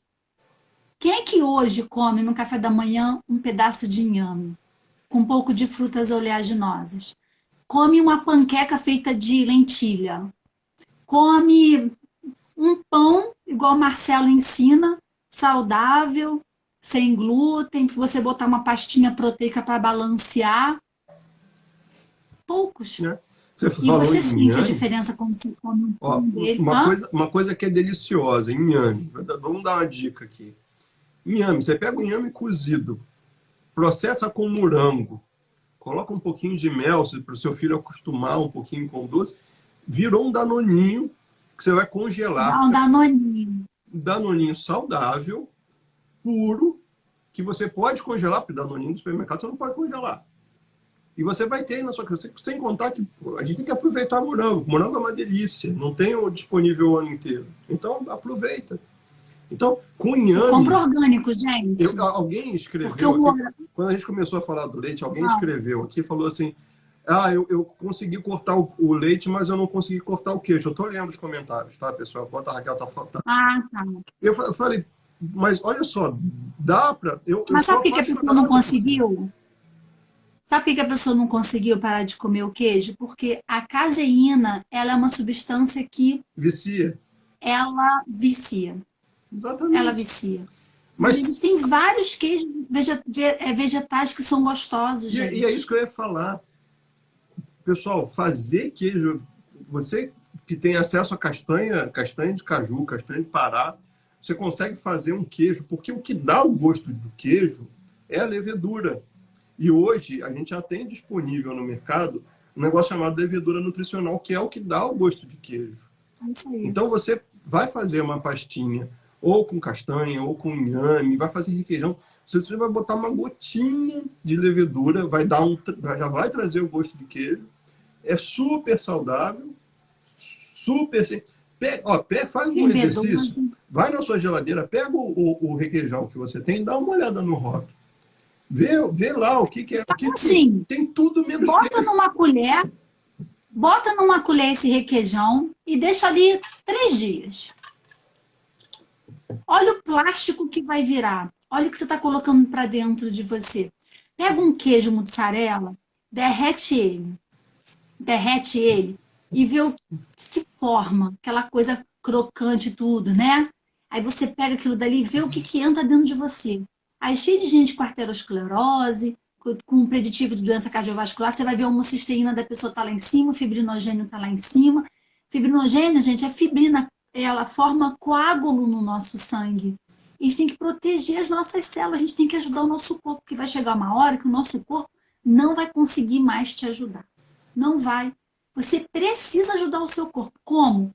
Quem é que hoje come no café da manhã um pedaço de inhame com um pouco de frutas oleaginosas? Come uma panqueca feita de lentilha. Come um pão, igual o Marcelo ensina, saudável, sem glúten, para você botar uma pastinha proteica para balancear. Poucos. Você e você sente a diferença quando você come um pão dele. Uma coisa que é deliciosa, inhame. Vamos dar uma dica aqui. Inhame, você pega o inhame cozido, processa com morango, coloca um pouquinho de mel, para o seu filho acostumar um pouquinho com o doce, virou um danoninho que você vai congelar. Dá um danoninho. Danoninho saudável, puro, que você pode congelar, porque danoninho do supermercado você não pode congelar. E você vai ter na sua casa, sem contar que a gente tem que aproveitar o morango. O morango é uma delícia, não tem o disponível o ano inteiro. Então, aproveita. Então, com inhame... Compra orgânico, gente. Alguém escreveu aqui, quando a gente começou a falar do leite, alguém escreveu aqui, falou assim, eu consegui cortar o leite, mas eu não consegui cortar o queijo. Eu estou lendo os comentários, tá, pessoal? Enquanto a Raquel está falando. Tá. Eu falei, mas olha só, dá para... Mas sabe por que a pessoa não conseguiu? Sabe por que a pessoa não conseguiu parar de comer o queijo? Porque a caseína, ela é uma substância que... Vicia. Ela vicia. Exatamente. Ela vicia. Mas existem vários queijos vegetais que são gostosos, gente. e é isso que eu ia falar. Pessoal, fazer queijo, você que tem acesso a castanha de caju, castanha de Pará, você consegue fazer um queijo, porque o que dá o gosto do queijo é a levedura. E hoje a gente já tem disponível no mercado um negócio chamado levedura nutricional, que é o que dá o gosto de queijo. É isso aí. Então você vai fazer uma pastinha, ou com castanha, ou com inhame, vai fazer requeijão. Você vai botar uma gotinha de levedura, já vai trazer o gosto de queijo. É super saudável, super... faz um exercício, vai na sua geladeira, pega o requeijão que você tem, dá uma olhada no rótulo. Vê lá o que é. Assim, tem tudo menos bota queijo. Bota numa colher esse requeijão e deixa ali 3 dias. Olha o plástico que vai virar. Olha o que você está colocando para dentro de você. Pega um queijo mussarela, derrete ele e vê o que forma, aquela coisa crocante e tudo, né? Aí você pega aquilo dali e vê o que entra dentro de você. Aí cheio de gente com arteriosclerose, com preditivo de doença cardiovascular, você vai ver a homocisteína da pessoa tá lá em cima, o fibrinogênio tá lá em cima. Fibrinogênio, gente, é fibrina, ela forma coágulo no nosso sangue. E a gente tem que proteger as nossas células, a gente tem que ajudar o nosso corpo, porque vai chegar uma hora que o nosso corpo não vai conseguir mais te ajudar. Não vai. Você precisa ajudar o seu corpo. Como?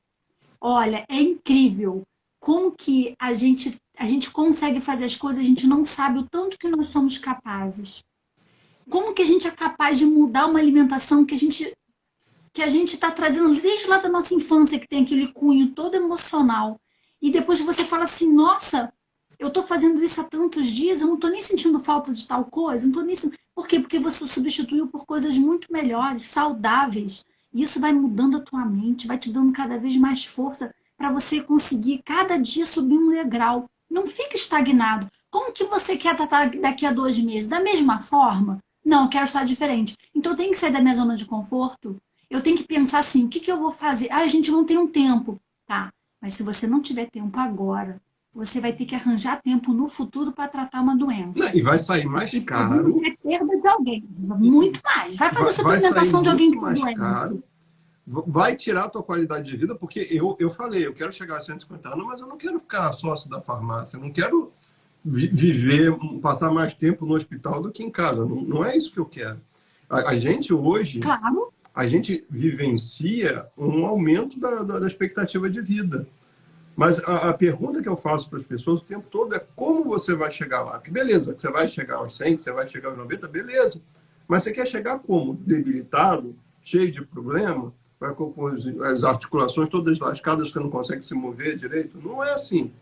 Olha, é incrível como que a gente consegue fazer as coisas, a gente não sabe o tanto que nós somos capazes. Como que a gente é capaz de mudar uma alimentação que a gente está trazendo desde lá da nossa infância, que tem aquele cunho todo emocional. E depois você fala assim, nossa, eu estou fazendo isso há tantos dias, eu não estou nem sentindo falta de tal coisa, não estou nem... Por quê? Porque você substituiu por coisas muito melhores, saudáveis. E isso vai mudando a tua mente, vai te dando cada vez mais força para você conseguir cada dia subir um degrau. Não fique estagnado. Como que você quer estar daqui a 2 meses? Da mesma forma? Não, eu quero estar diferente. Então eu tenho que sair da minha zona de conforto. Eu tenho que pensar assim, o que eu vou fazer? A gente não tem um tempo. Tá, mas se você não tiver tempo agora, você vai ter que arranjar tempo no futuro para tratar uma doença. E vai sair mais caro. É perda de alguém, muito mais. Vai fazer suplementação de alguém que tem doença. Vai tirar a tua qualidade de vida, porque eu falei, eu quero chegar a 150 anos, mas eu não quero ficar sócio da farmácia, eu não quero passar mais tempo no hospital do que em casa. Não é isso que eu quero. A gente hoje, claro, a gente vivencia um aumento da expectativa de vida. Mas a pergunta que eu faço para as pessoas o tempo todo é como você vai chegar lá? Que beleza, que você vai chegar aos 100, que você vai chegar aos 90, beleza. Mas você quer chegar como? Debilitado, cheio de problema, vai com as articulações todas lascadas que não consegue se mover direito? Não é assim.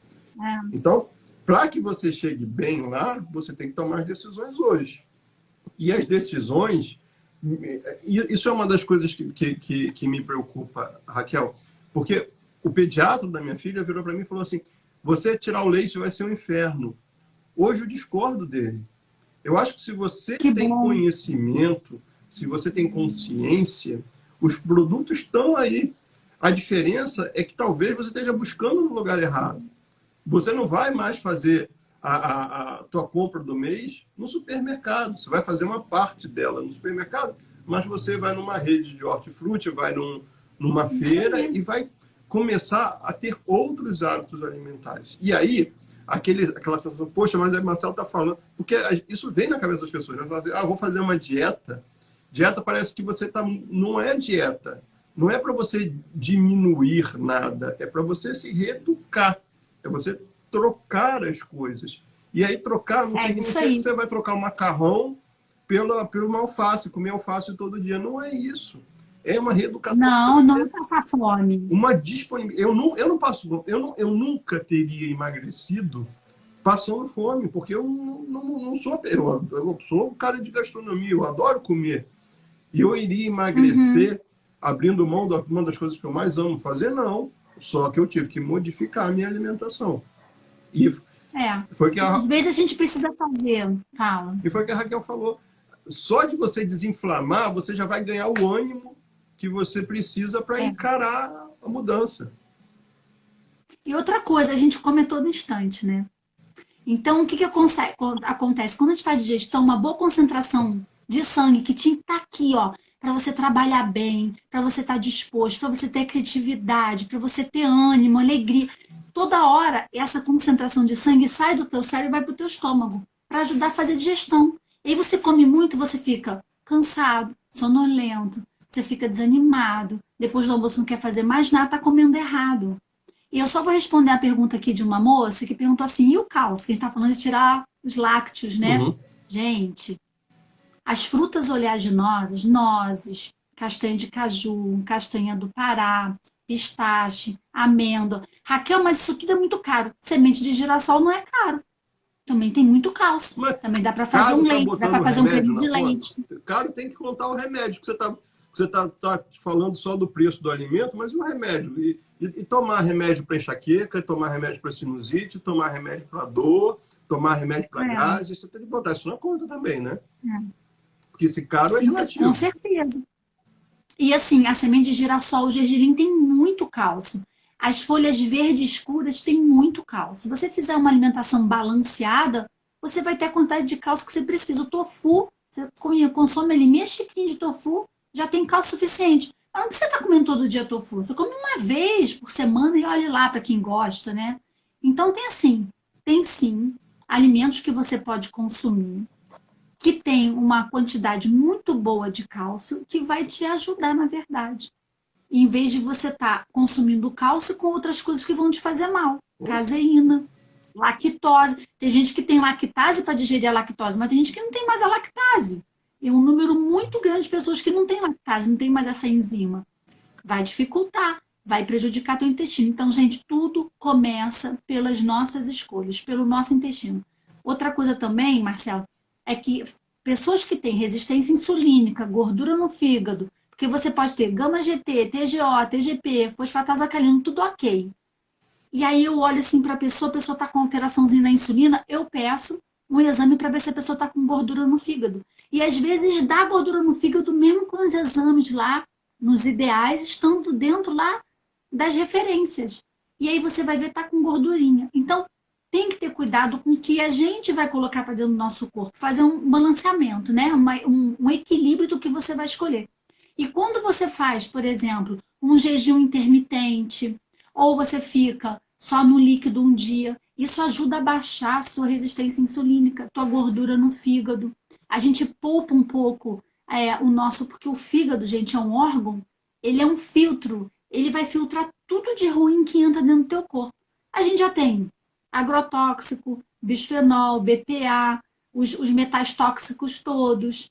Então, para que você chegue bem lá, você tem que tomar as decisões hoje. E as decisões... Isso é uma das coisas que me preocupa, Raquel, porque o pediatra da minha filha virou para mim e falou assim, você tirar o leite vai ser um inferno. Hoje eu discordo dele. Eu acho que se você tem conhecimento, se você tem consciência, os produtos estão aí. A diferença é que talvez você esteja buscando no lugar errado. Você não vai mais fazer a tua compra do mês no supermercado. Você vai fazer uma parte dela no supermercado, mas você vai numa rede de hortifruti, vai numa feira e vai começar a ter outros hábitos alimentares. E aí, aquela sensação, poxa, mas a Marcelo está falando... Porque isso vem na cabeça das pessoas. Né? Vou fazer uma dieta. Dieta parece que você está... Não é dieta. Não é para você diminuir nada. É para você se reeducar. É você trocar as coisas. E aí trocar não significa que você vai trocar o macarrão pelo uma alface, comer alface todo dia. Não é isso. É uma reeducação. Não passar fome. Uma disponibilidade. Eu nunca teria emagrecido passando fome, porque eu não sou. Eu sou um cara de gastronomia, eu adoro comer. E eu iria emagrecer abrindo mão de uma das coisas que eu mais amo fazer? Não. Só que eu tive que modificar a minha alimentação. E foi que às vezes a gente precisa fazer. Fala. E foi o que a Raquel falou. Só de você desinflamar, você já vai ganhar o ânimo que você precisa para encarar a mudança. E outra coisa, a gente come a todo instante, né? Então, o que acontece? Quando a gente faz digestão, uma boa concentração de sangue que tinha que estar aqui, ó, para você trabalhar bem, para você estar disposto, para você ter criatividade, para você ter ânimo, alegria. Toda hora, essa concentração de sangue sai do teu cérebro e vai para o teu estômago, para ajudar a fazer digestão. E aí você come muito, você fica cansado, sonolento, você fica desanimado, depois do almoço não quer fazer mais nada, tá comendo errado. E eu só vou responder a pergunta aqui de uma moça que perguntou assim, e o cálcio? Que a gente está falando de tirar os lácteos, né? Uhum. Gente, as frutas oleaginosas, nozes, castanha de caju, castanha do Pará, pistache, amêndoa. Raquel, mas isso tudo é muito caro. Semente de girassol não é caro. Também tem muito cálcio. Mas Também dá para fazer um caro tá leite, dá para botando fazer um remédio creme na de conta? leite. Caro tem que contar o remédio, que você tá falando só do preço do alimento, mas e o remédio? E tomar remédio para enxaqueca, tomar remédio para sinusite, tomar remédio para dor, tomar remédio para É, gases, você tem que botar isso na conta também, né? é. Porque esse caro é Então, com relativo. certeza. E assim, a semente de girassol, o gergelim tem muito cálcio. As folhas verdes escuras têm muito cálcio. Se você fizer uma alimentação balanceada, você vai ter a quantidade de cálcio que você precisa. O tofu, você consome ali meia xicrinha de tofu, já tem cálcio suficiente. Mas não que você está comendo todo dia tofu. Você come uma vez por semana e olhe lá para quem gosta, né? Então tem assim, tem sim alimentos que você pode consumir que tem uma quantidade muito boa de cálcio que vai te ajudar, na verdade. Em vez de você estar consumindo cálcio com outras coisas que vão te fazer mal. Nossa. Caseína, lactose. Tem gente que tem lactase para digerir a lactose, mas tem gente que não tem mais a lactase. E um número muito grande de pessoas que não tem lactase, não tem mais essa enzima. Vai dificultar, vai prejudicar teu intestino. Então, gente, tudo começa pelas nossas escolhas, pelo nosso intestino. Outra coisa também, Marcelo, é que pessoas que têm resistência insulínica, gordura no fígado, porque você pode ter gama GT, TGO, TGP, fosfatase alcalina, tudo ok. E aí eu olho assim para a pessoa está com alteraçãozinha na insulina, eu peço um exame para ver se a pessoa está com gordura no fígado. E às vezes dá gordura no fígado, mesmo com os exames lá, nos ideais, estando dentro lá das referências. E aí você vai ver tá com gordurinha. Então, tem que ter cuidado com o que a gente vai colocar para dentro do nosso corpo, fazer um balanceamento, né? Um equilíbrio do que você vai escolher. E quando você faz, por exemplo, um jejum intermitente, ou você fica só no líquido um dia, isso ajuda a baixar a sua resistência insulínica, tua gordura no fígado. A gente poupa um pouco o nosso, porque o fígado, gente, é um órgão, ele é um filtro, ele vai filtrar tudo de ruim que entra dentro do teu corpo. A gente já tem agrotóxico, bisfenol, BPA, os metais tóxicos todos,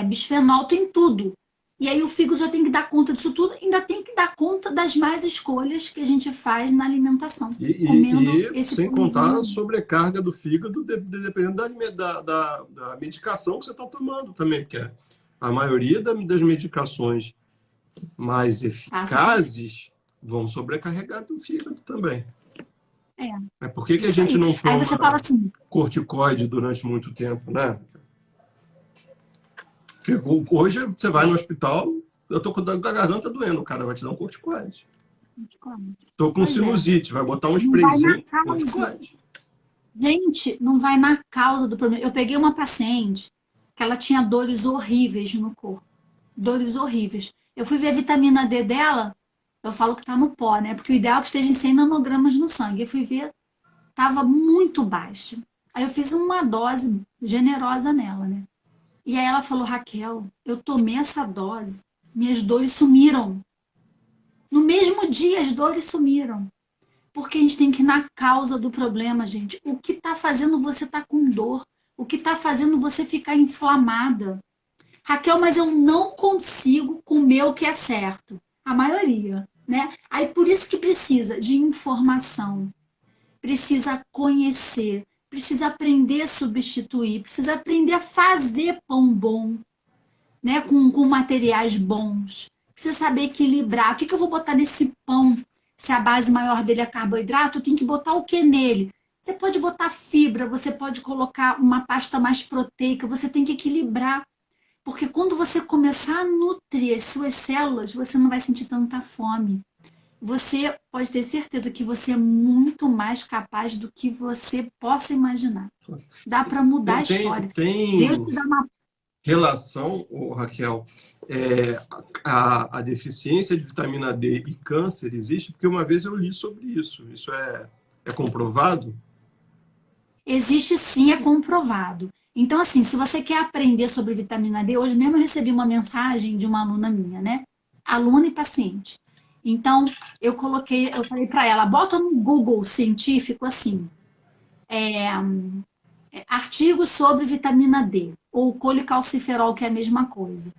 bisfenol, tem tudo. E aí o fígado já tem que dar conta disso tudo, ainda tem que dar conta das más escolhas que a gente faz na alimentação, E, comendo e esse sem contar a pãozinho. sobrecarga do fígado, dependendo da medicação que você está tomando também, porque a maioria das medicações mais Passa por isso. eficazes vão sobrecarregar do fígado também. É, Mas por que a isso gente aí. não Aí você fala toma assim, corticoide durante muito tempo, né? Porque hoje você vai no hospital, eu tô com a garganta doendo, o cara vai te dar um corticoide. Tô com pois é, sinusite, vai botar um não vai na sprayzinho, causa. corticoide. Gente, não vai na causa do problema. Eu peguei uma paciente que ela tinha dores horríveis no corpo. Dores horríveis. Eu fui ver a vitamina D dela, eu falo que tá no pó, né? Porque o ideal é que esteja em 100 nanogramas no sangue. Eu fui ver, tava muito baixa. Aí eu fiz uma dose generosa nela, né? E aí ela falou, Raquel, eu tomei essa dose, minhas dores sumiram. No mesmo dia as dores sumiram. Porque a gente tem que ir na causa do problema, gente. O que está fazendo você estar com dor? O que está fazendo você ficar inflamada? Raquel, mas eu não consigo comer o que é certo. A maioria, né? Aí por isso que precisa de informação, precisa conhecer, precisa aprender a substituir, precisa aprender a fazer pão bom, né? Com materiais bons. Precisa saber equilibrar. O que eu vou botar nesse pão? Se a base maior dele é carboidrato, eu tenho que botar o que nele? Você pode botar fibra, você pode colocar uma pasta mais proteica, você tem que equilibrar. Porque quando você começar a nutrir as suas células, você não vai sentir tanta fome. você pode ter certeza que você é muito mais capaz do que você possa imaginar. Dá para mudar a história. Deus Tem te dá uma... relação, ô, Raquel, a deficiência de vitamina D e câncer existe? Porque uma vez eu li sobre isso. Isso é comprovado? Existe sim, é comprovado. Então, assim, se você quer aprender sobre vitamina D, hoje mesmo eu recebi uma mensagem de uma aluna minha, né? Aluna e paciente. Então, eu falei para ela, bota no Google científico assim, artigos sobre vitamina D, ou colicalciferol, que é a mesma coisa.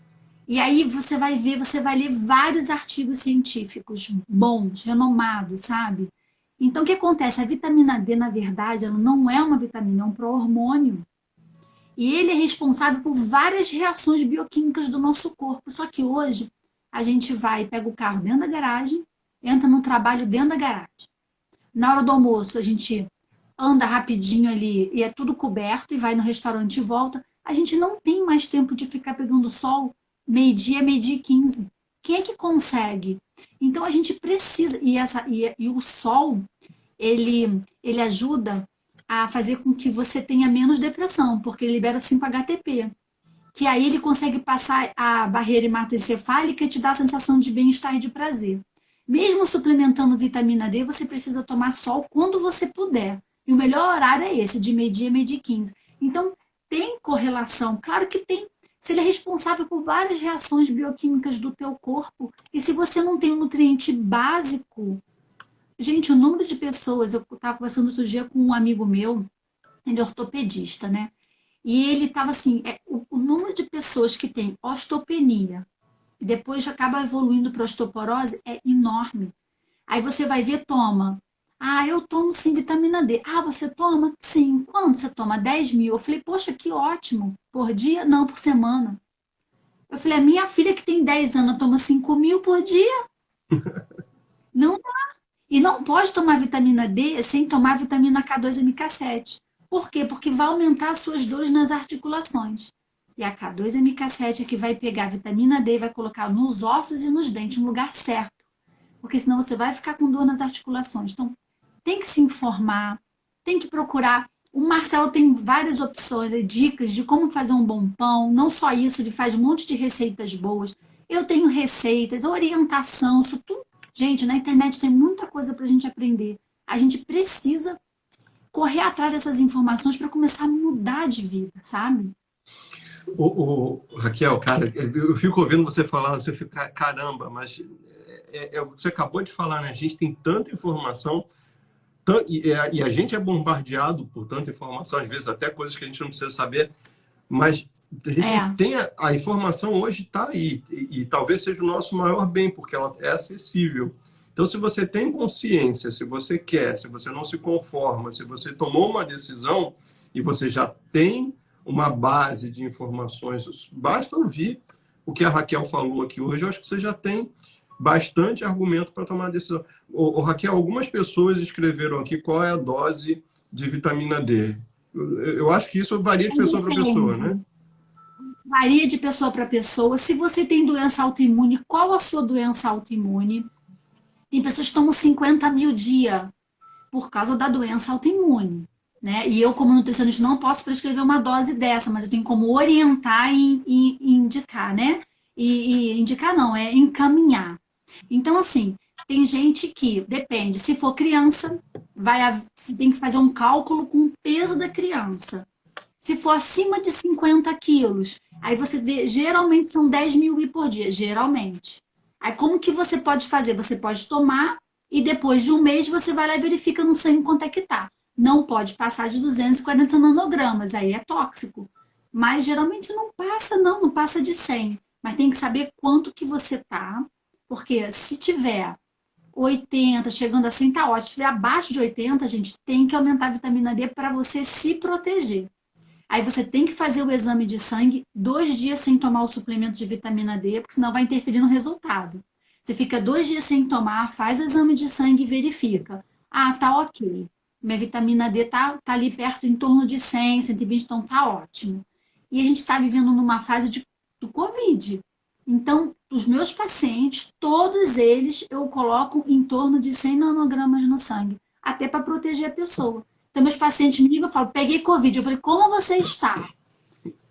E aí você vai ver, você vai ler vários artigos científicos bons, renomados, sabe? Então, o que acontece? A vitamina D, na verdade, ela não é uma vitamina, é um pró-hormônio. E ele é responsável por várias reações bioquímicas do nosso corpo. Só que hoje, a gente vai, pega o carro dentro da garagem, entra no trabalho dentro da garagem. Na hora do almoço, a gente anda rapidinho ali e é tudo coberto e vai no restaurante e volta. A gente não tem mais tempo de ficar pegando sol meio-dia e 15. Quem é que consegue? Então a gente precisa, e o sol, ele ajuda a fazer com que você tenha menos depressão, porque ele libera 5-HTP, que aí ele consegue passar a barreira hematoencefálica e te dá a sensação de bem-estar e de prazer. Mesmo suplementando vitamina D, você precisa tomar sol quando você puder. E o melhor horário é esse, de meio-dia a meio-dia e 15. Então, tem correlação? Claro que tem. Se ele é responsável por várias reações bioquímicas do teu corpo, e se você não tem um nutriente básico, gente, o número de pessoas, eu estava conversando outro dia com um amigo meu, ele é ortopedista, né? E ele estava assim, o número de pessoas que tem osteopenia e depois acaba evoluindo para osteoporose é enorme. Aí você vai ver, toma. Ah, eu tomo sim vitamina D. Ah, você toma? Sim. Quanto você toma? 10.000. Eu falei, poxa, que ótimo. Por dia? Não, por semana. Eu falei, a minha filha que tem 10 anos toma 5.000 por dia? Não. E não pode tomar vitamina D sem tomar vitamina K2 e MK7. Por quê? Porque vai aumentar as suas dores nas articulações. E a K2 e MK7 é que vai pegar a vitamina D e vai colocar nos ossos e nos dentes, no lugar certo. Porque senão você vai ficar com dor nas articulações. Então, tem que se informar, tem que procurar. O Marcelo tem várias opções, dicas de como fazer um bom pão. Não só isso, ele faz um monte de receitas boas. Eu tenho receitas, orientação, isso tudo. Gente, na internet tem muita coisa para a gente aprender. A gente precisa correr atrás dessas informações para começar a mudar de vida, sabe? Raquel, cara, eu fico ouvindo você falar, você fica, caramba, mas o que você acabou de falar, né? A gente tem tanta informação, e a gente é bombardeado por tanta informação, às vezes até coisas que a gente não precisa saber, mas a gente tem a informação hoje está aí, e talvez seja o nosso maior bem, porque ela é acessível. Então, se você tem consciência, se você quer, se você não se conforma, se você tomou uma decisão e você já tem uma base de informações, basta ouvir o que a Raquel falou aqui hoje, eu acho que você já tem bastante argumento para tomar a decisão. Raquel, algumas pessoas escreveram aqui qual é a dose de vitamina D. Eu acho que isso varia de pessoa para pessoa, né? Varia de pessoa para pessoa. Se você tem doença autoimune, qual a sua doença autoimune? Tem pessoas que tomam 50.000 dia por causa da doença autoimune, né? E eu, como nutricionista, não posso prescrever uma dose dessa, mas eu tenho como orientar e indicar, né? E indicar não, é encaminhar. Então, assim, tem gente que, depende, se for criança, você tem que fazer um cálculo com o peso da criança. Se for acima de 50 quilos, aí você vê, geralmente são 10.000 ml por dia, geralmente. Aí como que você pode fazer? Você pode tomar e depois de um mês você vai lá e verifica no sangue quanto é que tá. Não pode passar de 240 nanogramas, aí é tóxico. Mas geralmente não passa, não passa de 100. Mas tem que saber quanto que você tá, porque se tiver 80, chegando a 100 tá ótimo. Se tiver abaixo de 80, gente, tem que aumentar a vitamina D para você se proteger. Aí você tem que fazer o exame de sangue 2 dias sem tomar o suplemento de vitamina D, porque senão vai interferir no resultado. Você fica 2 dias sem tomar, faz o exame de sangue e verifica. Ah, tá ok. Minha vitamina D tá ali perto, em torno de 100, 120, então tá ótimo. E a gente está vivendo numa fase do Covid. Então, os meus pacientes, todos eles, eu coloco em torno de 100 nanogramas no sangue, até para proteger a pessoa. Então, meus pacientes me ligam e falam, peguei Covid. Eu falei, como você está?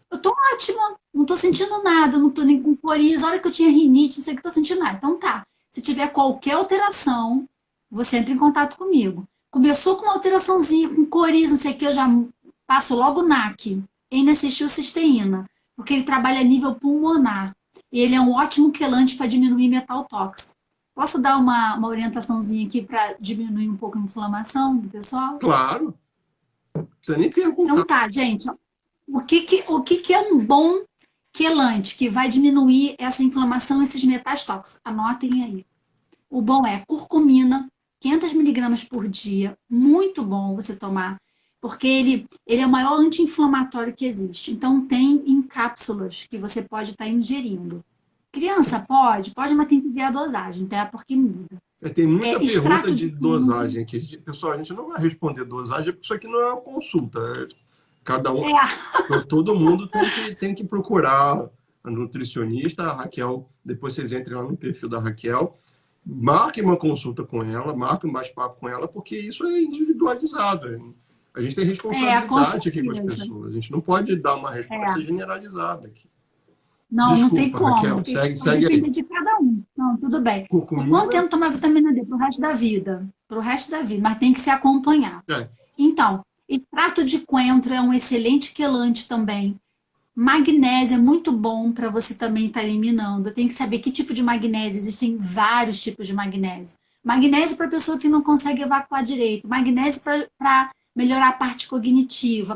Eu tô ótima, não tô sentindo nada, não tô nem com coriza. Olha que eu tinha rinite, não sei o que tô sentindo nada. Então tá, se tiver qualquer alteração, você entra em contato comigo. Começou com uma alteraçãozinha, com coriza, não sei o que, eu já passo logo NAC, N-acetilcisteína, porque ele trabalha a nível pulmonar. E ele é um ótimo quelante para diminuir metal tóxico. Posso dar uma orientaçãozinha aqui para diminuir um pouco a inflamação do pessoal? Claro, não precisa nem Então perguntar. tá, gente. O que é um bom quelante que vai diminuir essa inflamação, esses metais tóxicos? Anotem aí. O bom é curcumina, 500 miligramas por dia. Muito bom você tomar, porque ele é o maior anti-inflamatório que existe. Então, tem em cápsulas que você pode estar ingerindo. Criança pode, mas tem que ver a dosagem, tá? Porque muda. Tem muita pergunta Extrato de de dosagem aqui. Pessoal, a gente não vai responder dosagem, porque isso aqui não é uma consulta. Cada um, todo mundo tem que procurar a nutricionista, a Raquel. Depois vocês entrem lá no perfil da Raquel, marquem uma consulta com ela, marquem um bate-papo com ela, porque isso é individualizado. A gente tem com responsabilidade aqui com as certeza. pessoas. A gente não pode dar uma resposta generalizada aqui. Não, não tem Desculpa, como. Raquel, Vai segue aí. depender de cada um. Não, tudo bem. Por quanto Curcumina, tempo tomar vitamina D? Para o resto da vida. Para o resto da vida, mas tem que se acompanhar. é, Então, extrato de coentro é um excelente quelante também. Magnésio é muito bom para você também estar eliminando. Tem que saber que tipo de magnésio. Existem vários tipos de magnésio. Magnésio para pessoa que não consegue evacuar direito. Magnésio para melhorar a parte cognitiva.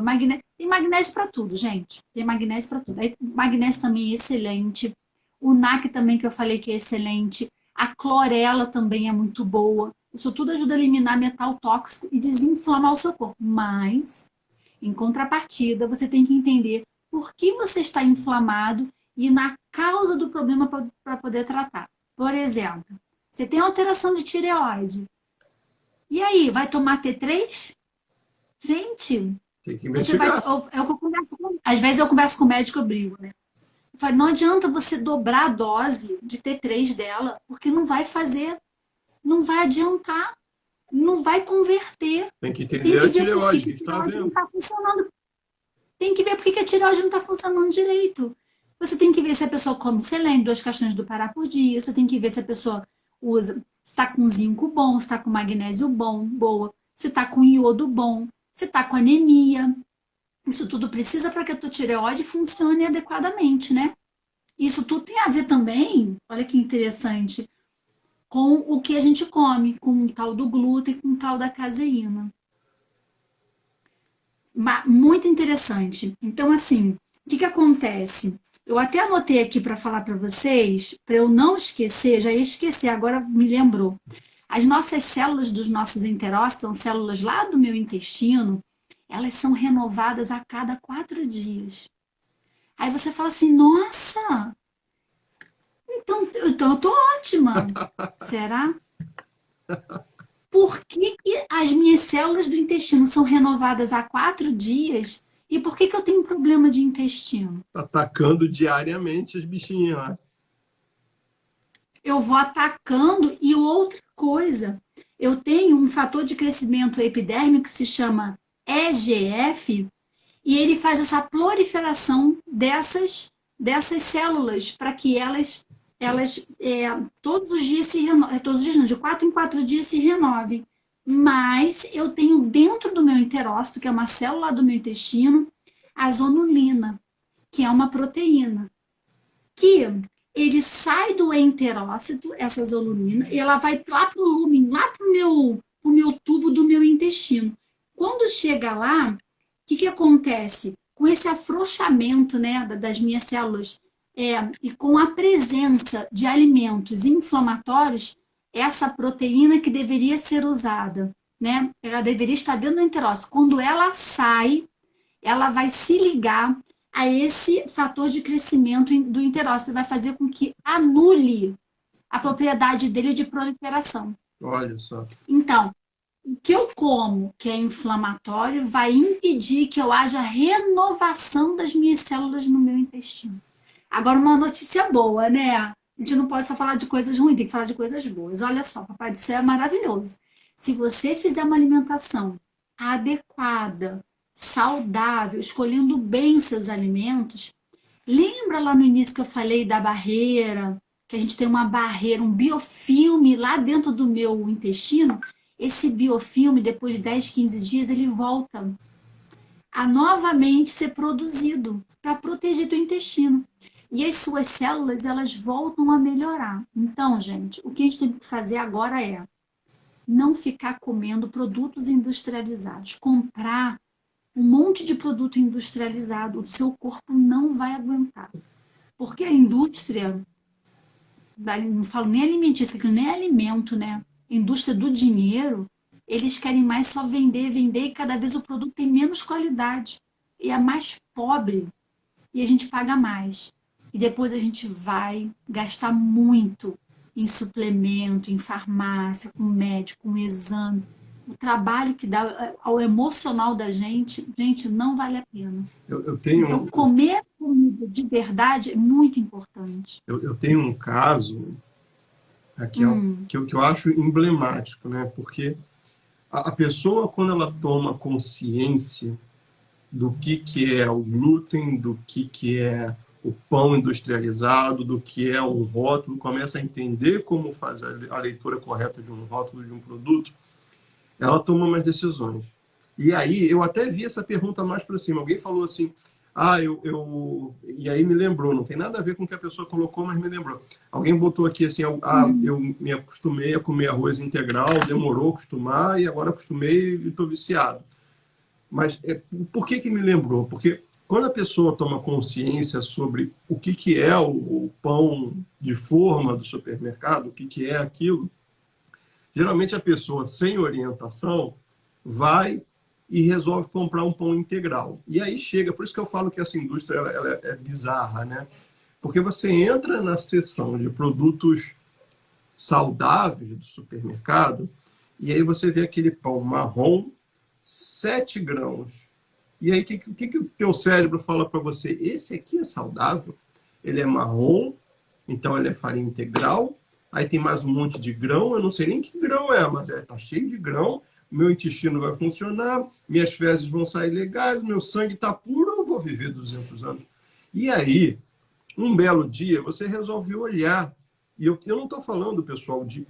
Tem magnésio para tudo, gente. Tem magnésio para tudo. Aí, magnésio também é excelente. O NAC também, que eu falei que é excelente. A clorela também é muito boa. Isso tudo ajuda a eliminar metal tóxico e desinflamar o seu corpo. Mas, em contrapartida, você tem que entender por que você está inflamado e na causa do problema para poder tratar. Por exemplo, você tem alteração de tireoide. E aí, vai tomar T3? Gente, tem que você vai. investigar. É o que eu converso às vezes eu converso com o médico, eu brigo, né? Eu falo, não adianta você dobrar a dose de T3 dela, porque não vai fazer, não vai adiantar, não vai converter. Tem que Tem entender que a ver por que tireoide, o a que está tireoide não havendo. está funcionando. Tem que ver por que a tireoide não está funcionando direito. Você tem que ver se a pessoa come selênio, 2 castanhas do Pará por dia. Você tem que ver se a pessoa usa, se está com zinco bom, se está com magnésio bom, boa, se está com iodo bom, se está com anemia. Isso tudo precisa para que a tua tireoide funcione adequadamente, né? Isso tudo tem a ver também, olha que interessante, com o que a gente come, com o tal do glúten, com o tal da caseína. Muito interessante. Então, assim, o que acontece? Eu até anotei aqui para falar para vocês, para eu não esquecer, já ia esquecer, agora me lembrou. As nossas células dos nossos enterócitos, são células lá do meu intestino, elas são renovadas a cada 4 dias. Aí você fala assim, nossa, então eu tô ótima. Será? Por que as minhas células do intestino são renovadas a 4 dias e por que eu tenho problema de intestino? Tá atacando diariamente os bichinhos lá. Eu vou atacando e outra coisa, eu tenho um fator de crescimento epidérmico que se chama EGF e ele faz essa proliferação dessas células para que elas todos os dias se renovem, todos os dias não, de 4 em 4 dias se renovem. Mas eu tenho dentro do meu enterócito, que é uma célula do meu intestino, a zonulina, que é uma proteína, que ele sai do enterócito, essa zonulina, e ela vai lá para o lúmen, lá para o meu tubo do meu intestino. Quando chega lá, o que acontece? Com esse afrouxamento, né, das minhas células e com a presença de alimentos inflamatórios, essa proteína que deveria ser usada, né, ela deveria estar dentro do enterócito. Quando ela sai, ela vai se ligar a esse fator de crescimento do enterócito, vai fazer com que anule a propriedade dele de proliferação. Olha só. Então, o que eu como, que é inflamatório, vai impedir que eu haja renovação das minhas células no meu intestino. Agora, uma notícia boa, né? A gente não pode só falar de coisas ruins, tem que falar de coisas boas. Olha só, Papai do Céu é maravilhoso. Se você fizer uma alimentação adequada, saudável, escolhendo bem os seus alimentos, lembra lá no início que eu falei da barreira, que a gente tem uma barreira, um biofilme lá dentro do meu intestino? Esse biofilme, depois de 10, 15 dias, ele volta a novamente ser produzido para proteger teu intestino. E as suas células, elas voltam a melhorar. Então, gente, o que a gente tem que fazer agora é não ficar comendo produtos industrializados. Comprar um monte de produto industrializado, o seu corpo não vai aguentar. Porque a indústria, não falo nem alimentícia, que nem é alimento, né? A indústria do dinheiro, eles querem mais só vender, vender, e cada vez o produto tem menos qualidade. E é mais pobre. E a gente paga mais. E depois a gente vai gastar muito em suplemento, em farmácia, com médico, com exame. O trabalho que dá ao emocional da gente não vale a pena. Então, comer comida de verdade é muito importante. Eu tenho um caso aqui que eu acho emblemático, né? Porque a pessoa, quando ela toma consciência do que é o glúten, do que é o pão industrializado, do que é um rótulo, começa a entender como fazer a leitura correta de um rótulo de um produto, ela toma umas decisões. E aí, eu até vi essa pergunta mais para cima. Alguém falou assim, e aí me lembrou, não tem nada a ver com o que a pessoa colocou, mas me lembrou. Alguém botou aqui assim, eu me acostumei a comer arroz integral, demorou a acostumar, e agora acostumei e estou viciado. Mas por que me lembrou? Porque quando a pessoa toma consciência sobre o que é o pão de forma do supermercado, o que é aquilo, geralmente a pessoa sem orientação vai e resolve comprar um pão integral. E aí chega, por isso que eu falo que essa indústria ela é bizarra, né? Porque você entra na seção de produtos saudáveis do supermercado e aí você vê aquele pão marrom, 7 grãos. E aí, o que o teu cérebro fala para você? Esse aqui é saudável, ele é marrom, então ele é farinha integral, aí tem mais um monte de grão, eu não sei nem que grão é, mas tá cheio de grão, meu intestino vai funcionar, minhas fezes vão sair legais, meu sangue está puro, eu vou viver 200 anos. E aí, um belo dia, você resolve olhar, e eu não estou falando, pessoal, de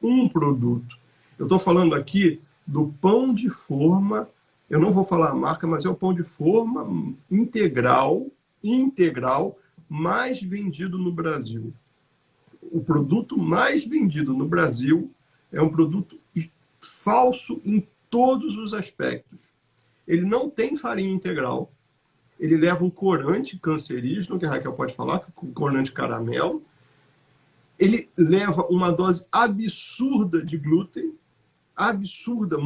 um produto, eu estou falando aqui do pão de forma, eu não vou falar a marca, mas é o pão de forma integral, mais vendido no Brasil. O produto mais vendido no Brasil é um produto falso em todos os aspectos. Ele não tem farinha integral, ele leva um corante cancerígeno, que a Raquel pode falar, corante caramelo, ele leva uma dose absurda de glúten, absurda.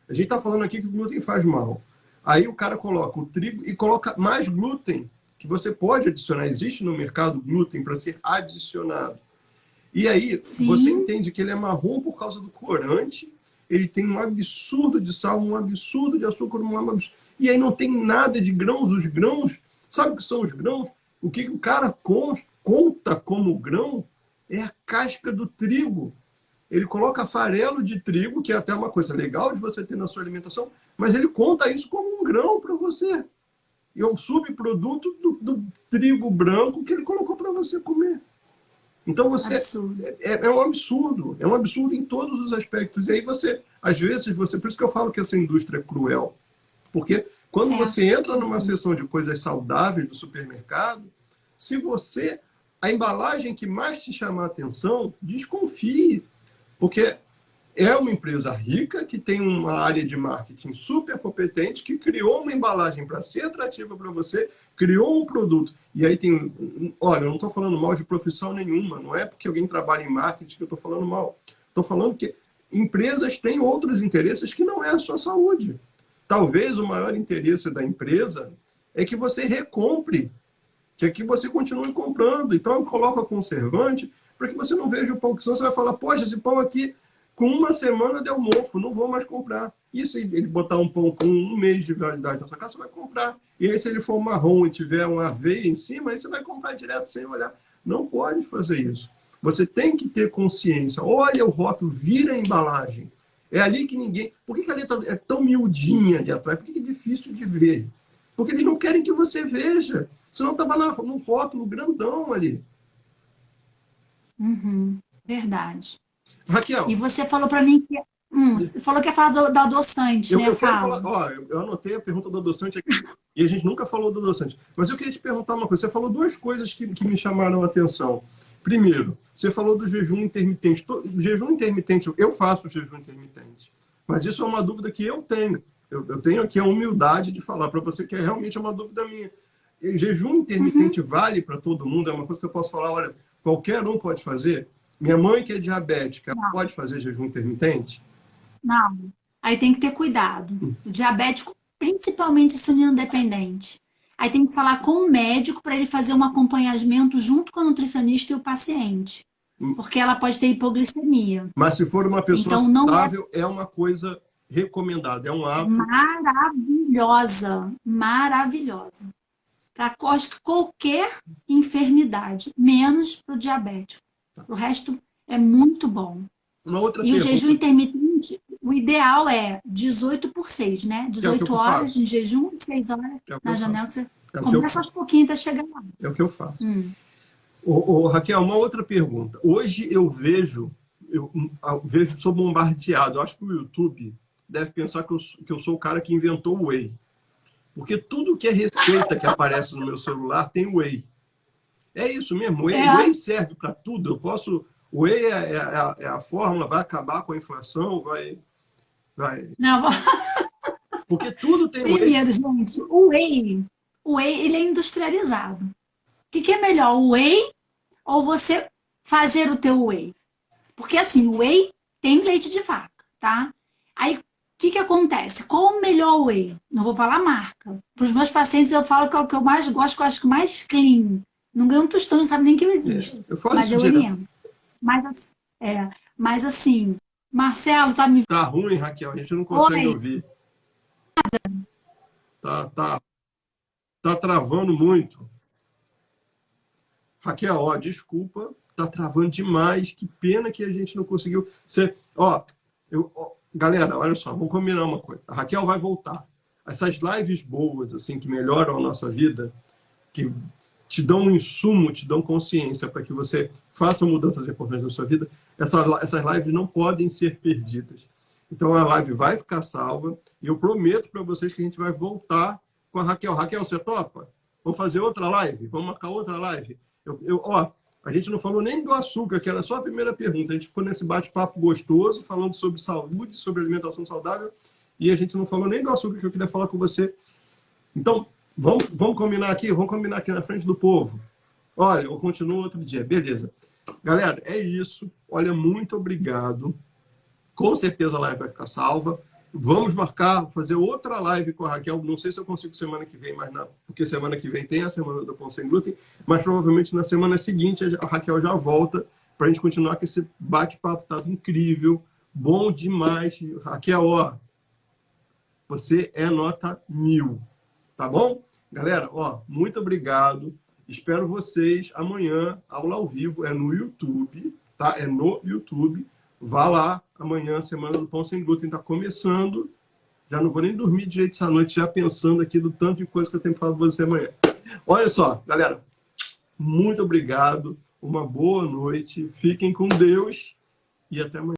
A gente está falando aqui que o glúten faz mal. Aí o cara coloca o trigo e coloca mais glúten, que você pode adicionar. Existe no mercado glúten para ser adicionado. E aí você entende que ele é marrom por causa do corante, ele tem um absurdo de sal, um absurdo de açúcar, e aí não tem nada de grãos. Os grãos, sabe o que são os grãos? O que o cara conta como grão é a casca do trigo. Ele coloca farelo de trigo, que é até uma coisa legal de você ter na sua alimentação, mas ele conta isso como um grão para você. E é um subproduto do trigo branco que ele colocou para você comer. Então é um absurdo. É um absurdo em todos os aspectos. E aí você, às vezes, por isso que eu falo que essa indústria é cruel. Porque quando você entra numa seção de coisas saudáveis do supermercado, a embalagem que mais te chamar a atenção, desconfie. Porque é uma empresa rica que tem uma área de marketing super competente, que criou uma embalagem para ser atrativa para você, criou um produto. E aí olha, eu não estou falando mal de profissão nenhuma, não é porque alguém trabalha em marketing que eu estou falando mal. Estou falando que empresas têm outros interesses que não é a sua saúde. Talvez o maior interesse da empresa é que você recompre, que aqui você continue comprando. Então, coloca conservante para que você não veja o pão, que senão você vai falar, poxa, esse pão aqui, com uma semana deu mofo, não vou mais comprar. E se ele botar um pão com 1 mês de validade na sua casa, você vai comprar. E aí, se ele for marrom e tiver uma aveia em cima, aí você vai comprar direto sem olhar. Não pode fazer isso. Você tem que ter consciência. Olha o rótulo, vira a embalagem. É ali que ninguém... Por que a letra é tão miudinha ali atrás? Por que é difícil de ver? Porque eles não querem que você veja. Senão estava no rótulo grandão ali. Verdade. Raquel. E você falou para mim que... você falou que ia falar do adoçante, né? Eu quero falar... Ó, eu anotei a pergunta do adoçante aqui. E a gente nunca falou do adoçante. Mas eu queria te perguntar uma coisa. Você falou 2 coisas que me chamaram a atenção. Primeiro, você falou do jejum intermitente. O jejum intermitente, eu faço jejum intermitente. Mas isso é uma dúvida que eu tenho. Eu tenho aqui a humildade de falar para você que realmente é uma dúvida minha. E jejum intermitente vale para todo mundo? É uma coisa que eu posso falar, olha, qualquer um pode fazer? Minha mãe, que é diabética, pode fazer jejum intermitente? Não. Aí tem que ter cuidado. O diabético, principalmente insulino dependente. Aí tem que falar com o médico para ele fazer um acompanhamento junto com o nutricionista e o paciente. Porque ela pode ter hipoglicemia. Mas se for uma pessoa então, saudável, é uma coisa recomendada. É um hábito. Maravilhosa. Maravilhosa. Para qualquer enfermidade, menos para o diabético. O resto é muito bom. Uma outra e pergunta. O jejum intermitente, o ideal é 18/6, né? 18 horas de jejum, 6 horas na janela, que você começa aos pouquinhos até chegar lá. É o que eu faço. Raquel, uma outra pergunta. Hoje eu vejo, sou bombardeado. Eu acho que o YouTube deve pensar que eu sou o cara que inventou o Whey. Porque tudo que é receita que aparece no meu celular tem Whey. É isso mesmo. Whey serve para tudo. Eu posso... O Whey é a fórmula, vai acabar com a inflação, vai... Não. Porque tudo tem Whey. Primeiro, gente, o Whey ele é industrializado. O que é melhor, o Whey ou você fazer o teu Whey? Porque assim, o Whey tem leite de vaca, tá? Aí, o que acontece? Qual o melhor Whey? Não vou falar marca. Para os meus pacientes eu falo que é o que eu mais gosto, que eu acho que mais clean. Não ganho um tostão, não sabe nem que eu existo. Mas eu oriento. Mas assim, Marcelo, tá me... Tá ruim, Raquel, a gente não consegue ouvir. Tá travando muito. Raquel, desculpa, tá travando demais. Que pena que a gente não conseguiu. Galera, olha só, vamos combinar uma coisa. A Raquel vai voltar. Essas lives boas, assim, que melhoram a nossa vida, que te dão um insumo, te dão consciência para que você faça mudanças importantes na sua vida, essas lives não podem ser perdidas. Então a live vai ficar salva e eu prometo para vocês que a gente vai voltar com a Raquel. Raquel, você topa? Vamos fazer outra live? Vamos marcar outra live? A gente não falou nem do açúcar, que era só a primeira pergunta. A gente ficou nesse bate-papo gostoso, falando sobre saúde, sobre alimentação saudável, e a gente não falou nem do açúcar que eu queria falar com você. Então, vamos combinar aqui? Vamos combinar aqui na frente do povo. Olha, eu continuo outro dia. Beleza. Galera, é isso. Olha, muito obrigado. Com certeza a live vai ficar salva. Vamos marcar, fazer outra live com a Raquel. Não sei se eu consigo semana que vem, porque semana que vem tem a semana do Pão Sem Glúten, mas provavelmente na semana seguinte a Raquel já volta para a gente continuar com esse bate-papo. Estava incrível, bom demais. Raquel, você é nota 1000, tá bom? Galera, muito obrigado. Espero vocês amanhã, aula ao vivo, é no YouTube, tá? É no YouTube. Vá lá, amanhã, Semana do Pão Sem Glúten está começando. Já não vou nem dormir direito essa noite, já pensando aqui do tanto de coisa que eu tenho que falar para você amanhã. Olha só, galera, muito obrigado, uma boa noite, fiquem com Deus e até amanhã.